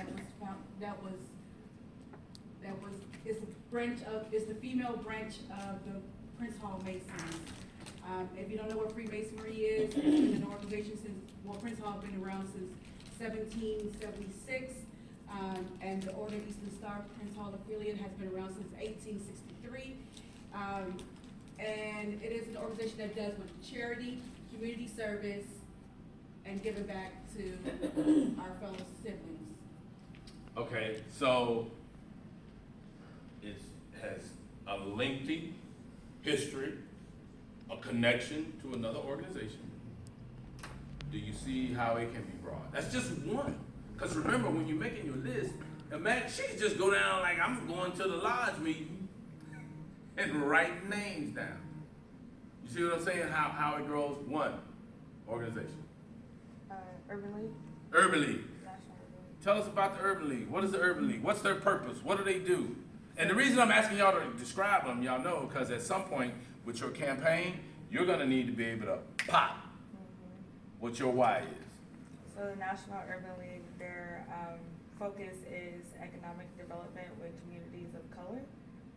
it's the female branch of the Prince Hall Masons. If you don't know what Freemasonry is, it's been an organization Prince Hall has been around since 1776. And the Order Eastern Star Prince Hall affiliate has been around since 1863. And it is an organization that does with charity, community service, and giving back to our fellow siblings. Okay, so it has a lengthy history, a connection to another organization. Do you see how it can be broad? That's just one. Because remember, when you're making your list, imagine she just go down like I'm going to the lodge meeting and write names down. You see what I'm saying? How it grows? One organization. Urban League. Urban League. National Urban League. Tell us about the Urban League. What is the Urban League? What's their purpose? What do they do? And the reason I'm asking y'all to describe them, y'all know, because at some point with your campaign, you're gonna need to be able to pop what your why is. So the National Urban League, their focus is economic development with communities of color.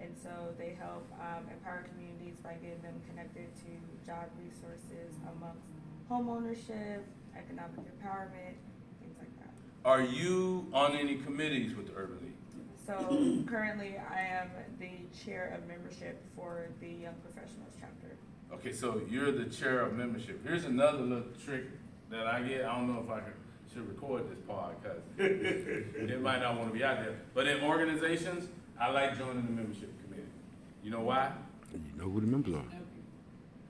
And so they help empower communities by getting them connected to job resources amongst homeownership, economic empowerment, things like that. Are you on any committees with the Urban League? So currently I am the chair of membership for the Young Professionals Chapter. Okay, so you're the chair of membership. Here's another little trick that I get. I don't know if I should record this part because it might not want to be out there. But in organizations, I like joining the membership committee. You know why? You know who the members are.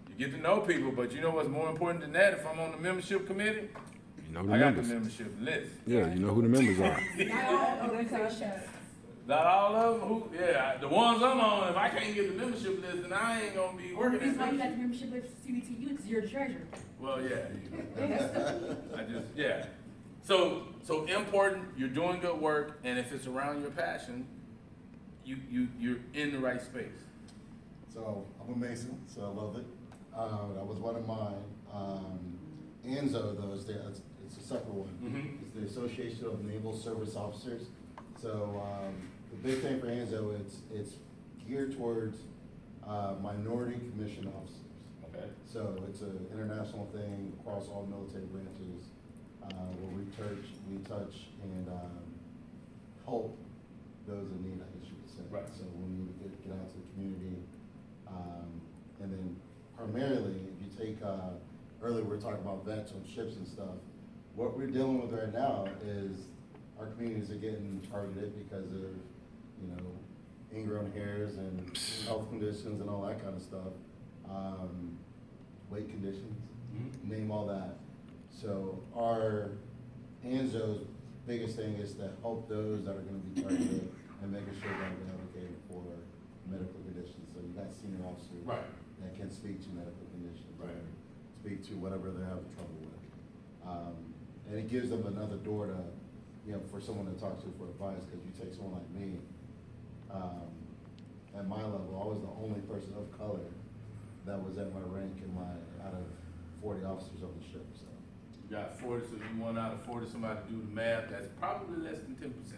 You get to know people, but you know what's more important than that? If I'm on the membership committee, You know who the I got the members. membership list. Yeah, you know who the members are. Not all organizations. Not all of them. The ones I'm on, if I can't get the membership list, then I ain't gonna be Or the working reason why you got at the membership with CBTU is you're the treasurer. Well, yeah. So important, you're doing good work, and if it's around your passion, you're in the right space. So I'm a Mason, so I love it. That was one of mine. ANZO, though, it's a separate one. Mhm. It's the Association of Naval Service Officers. So the big thing for ANZO, it's geared towards minority commissioned officers. Okay. So it's an international thing across all military branches where we touch and help those in need, I guess you could say. Right. So when you get out to the community, and then primarily, if you take, earlier we were talking about vets on ships and stuff, what we're dealing with right now is our communities are getting targeted because of, you know, ingrown hairs and health conditions and all that kind of stuff. Weight conditions, name all that. So our ANZO's biggest thing is to help those that are gonna be targeted and making sure that they're advocating for medical conditions. So you got senior officers Right. that can speak to medical conditions. Right. Or speak to whatever they're having trouble with. And it gives them another door to, you know, for someone to talk to for advice, because you take someone like me, at my level, I was the only person of color that was at my rank out of 40 officers on the ship, so. You got 40, so you want out of 40 somebody to do the math, that's probably less than 10%.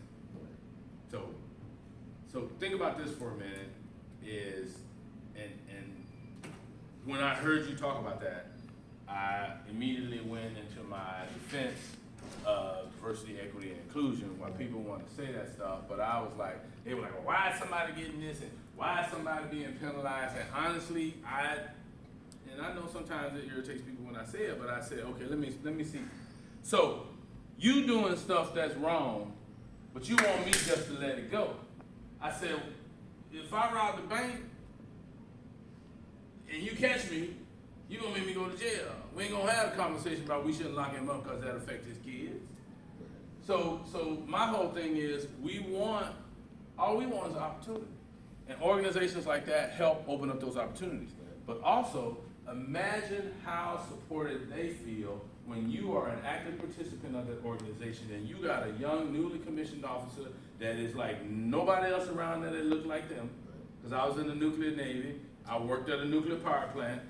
So think about this for a minute, and when I heard you talk about that, I immediately went into my defense of diversity, equity, and inclusion, when people want to say that stuff, but I was like, they were like, well, why is somebody getting this, and why is somebody being penalized? And honestly, I know sometimes it irritates people when I say it, but I said, okay, let me see. So, you doing stuff that's wrong, but you want me just to let it go. I said, if I rob the bank, and you catch me, you gonna make me go to jail. We ain't gonna have a conversation about we shouldn't lock him up because that affects his kids. So my whole thing is, all we want is opportunity. And organizations like that help open up those opportunities. But also, imagine how supported they feel when you are an active participant of that organization and you got a young, newly commissioned officer that is like nobody else around there that look like them. Because I was in the nuclear Navy, I worked at a nuclear power plant,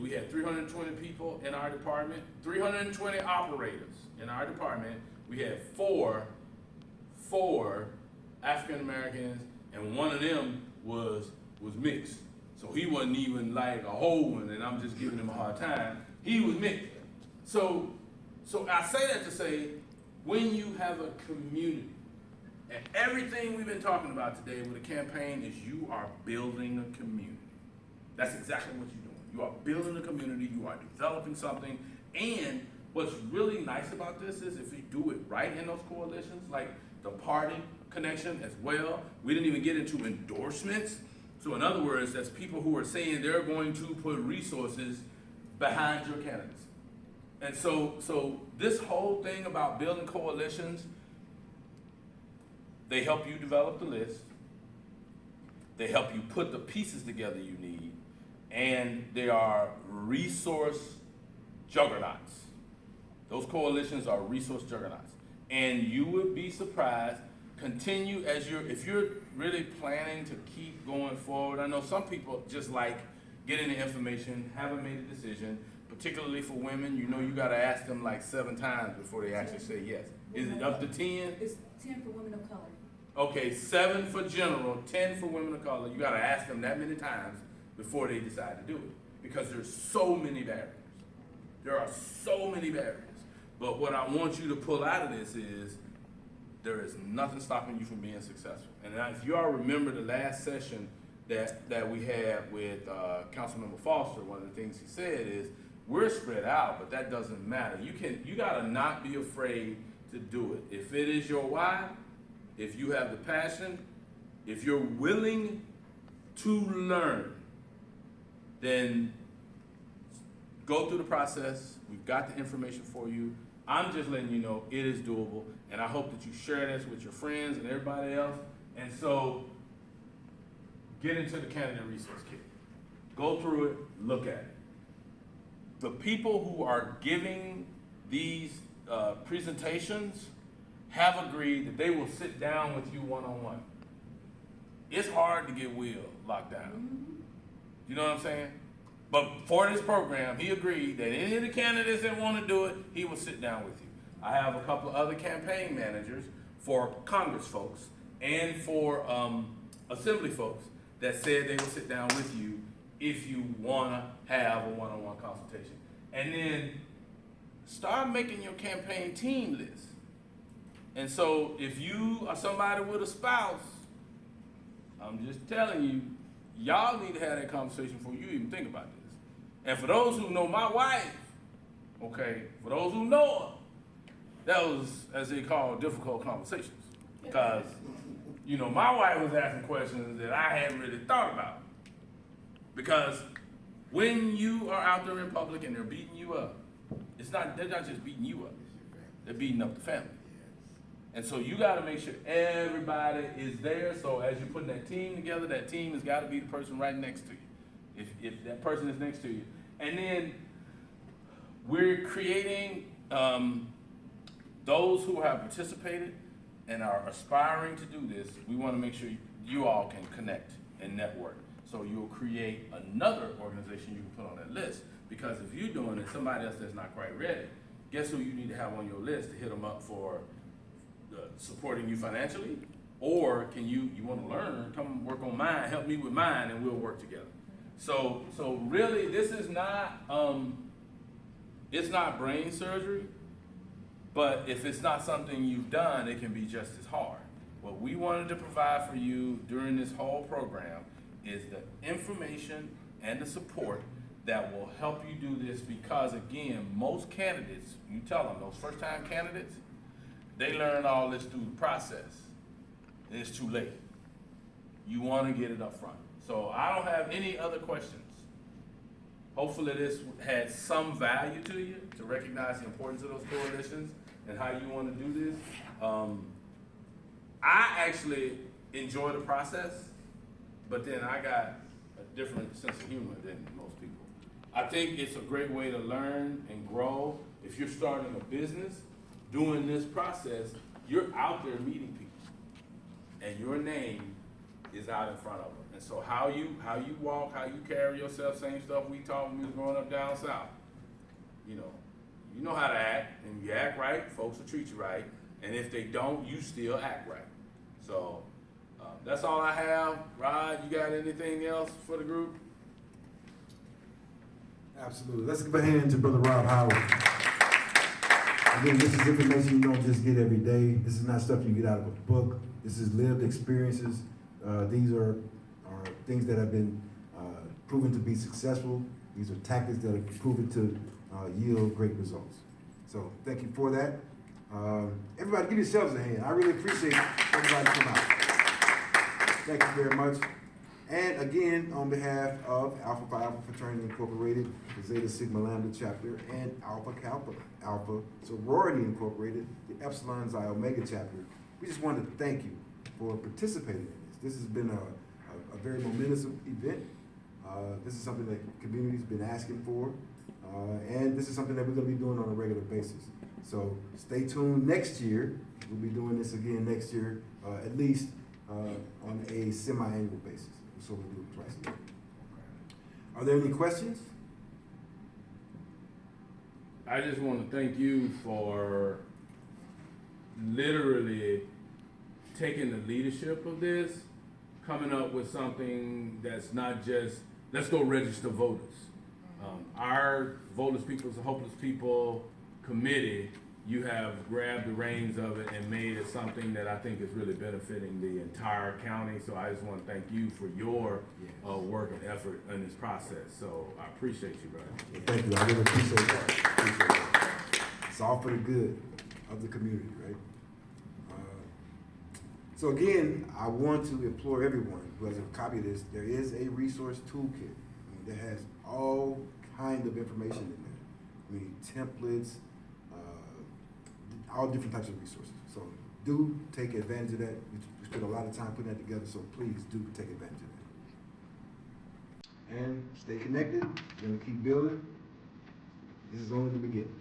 we had 320 people in our department, 320 operators in our department. We had four African Americans, and one of them was mixed. So he wasn't even like a whole one, and I'm just giving him a hard time. He was mixed. So I say that to say, when you have a community, and everything we've been talking about today with the campaign is you are building a community. That's exactly what you're doing. You are building a community, you are developing something, and what's really nice about this is if you do it right in those coalitions, like the party connection as well, we didn't even get into endorsements. So in other words, that's people who are saying they're going to put resources behind your candidates. And so this whole thing about building coalitions, they help you develop the list, they help you put the pieces together you need, and they are resource juggernauts. Those coalitions are resource juggernauts. And you would be surprised, if you're really planning to keep going forward. I know some people just like getting the information, haven't made a decision, particularly for women. You know you gotta ask them like 7 times before they actually say yes. Is it up to 10? It's 10 for women of color. Okay, 7 for general, 10 for women of color. You gotta ask them that many times before they decide to do it, because there's so many barriers. There are so many barriers. But what I want you to pull out of this is there is nothing stopping you from being successful. And if you all remember the last session that we had with Councilmember Foster, one of the things he said is, we're spread out, but that doesn't matter. You gotta not be afraid to do it. If it is your why, if you have the passion, if you're willing to learn, then go through the process. We've got the information for you. I'm just letting you know it is doable, and I hope that you share this with your friends and everybody else. And so, get into the candidate resource kit. Go through it, look at it. The people who are giving these presentations have agreed that they will sit down with you one-on-one. It's hard to get Will locked down. You know what I'm saying? But for this program, he agreed that any of the candidates that want to do it, he will sit down with you. I have a couple of other campaign managers for Congress folks and for Assembly folks that said they will sit down with you if you want to have a one-on-one consultation. And then start making your campaign team list. And so if you are somebody with a spouse, I'm just telling you, y'all need to have that conversation before you even think about this. And for those who know my wife, okay, for those who know her, that was, as they call, difficult conversations. Because, you know, my wife was asking questions that I hadn't really thought about. Because when you are out there in public and they're beating you up, they're not just beating you up, they're beating up the family. And so you gotta make sure everybody is there, so as you're putting that team together, that team has gotta be the person right next to you. If that person is next to you. And then we're creating, those who have participated and are aspiring to do this, we wanna make sure you all can connect and network. So you'll create another organization you can put on that list. Because if you're doing it, somebody else that's not quite ready, guess who you need to have on your list to hit them up for supporting you financially? Or can you wanna learn, come work on mine, help me with mine, and we'll work together. So really, this is not, it's not brain surgery, but if it's not something you've done, it can be just as hard. What we wanted to provide for you during this whole program is the information and the support that will help you do this, because again, most candidates, you tell them, those first time candidates, they learn all this through the process, and it's too late. You wanna get it up front. So I don't have any other questions. Hopefully this had some value to you, to recognize the importance of those coalitions and how you wanna do this. I actually enjoy the process, but then I got a different sense of humor than most people. I think it's a great way to learn and grow. If you're starting a business, doing this process, you're out there meeting people, and your name is out in front of them. And so how you walk, how you carry yourself, same stuff we taught when we was growing up down south. You know how to act, and you act right, folks will treat you right, and if they don't, you still act right. So that's all I have. Rod, you got anything else for the group? Absolutely. Let's give a hand to Brother Rob Howard. Again, this is information you don't just get every day. This is not stuff you get out of a book. This is lived experiences. These are things that have been proven to be successful. These are tactics that are proven to yield great results. So thank you for that. Everybody give yourselves a hand. I really appreciate everybody coming out. Thank you very much. And again, on behalf of Phi Alpha Fraternity Incorporated, the Zeta Sigma Lambda Chapter, and Alpha Kappa Alpha Sorority Incorporated, the Epsilon Xi Omega Chapter, we just wanted to thank you for participating in this. This has been a very momentous event. This is something that the community's been asking for, and this is something that we're going to be doing on a regular basis. So stay tuned next year. We'll be doing this again next year, at least on a semi-annual basis. So we do it twice a year. Are there any questions? I just want to thank you for literally taking the leadership of this, coming up with something that's not just, let's go register voters. Our Voters Peoples and Hopeless People Committee, you have grabbed the reins of it and made it something that I think is really benefiting the entire county. So I just want to thank you for your work and effort in this process. So I appreciate you, brother. Well, thank you. I really appreciate that. It's all for the good of the community, right? So again, I want to implore everyone who has a copy of this, there is a resource toolkit that has all kind of information in there. I mean, templates, all different types of resources. So do take advantage of that. We spent a lot of time putting that together, so please do take advantage of that. And stay connected. We're gonna keep building. This is only the beginning.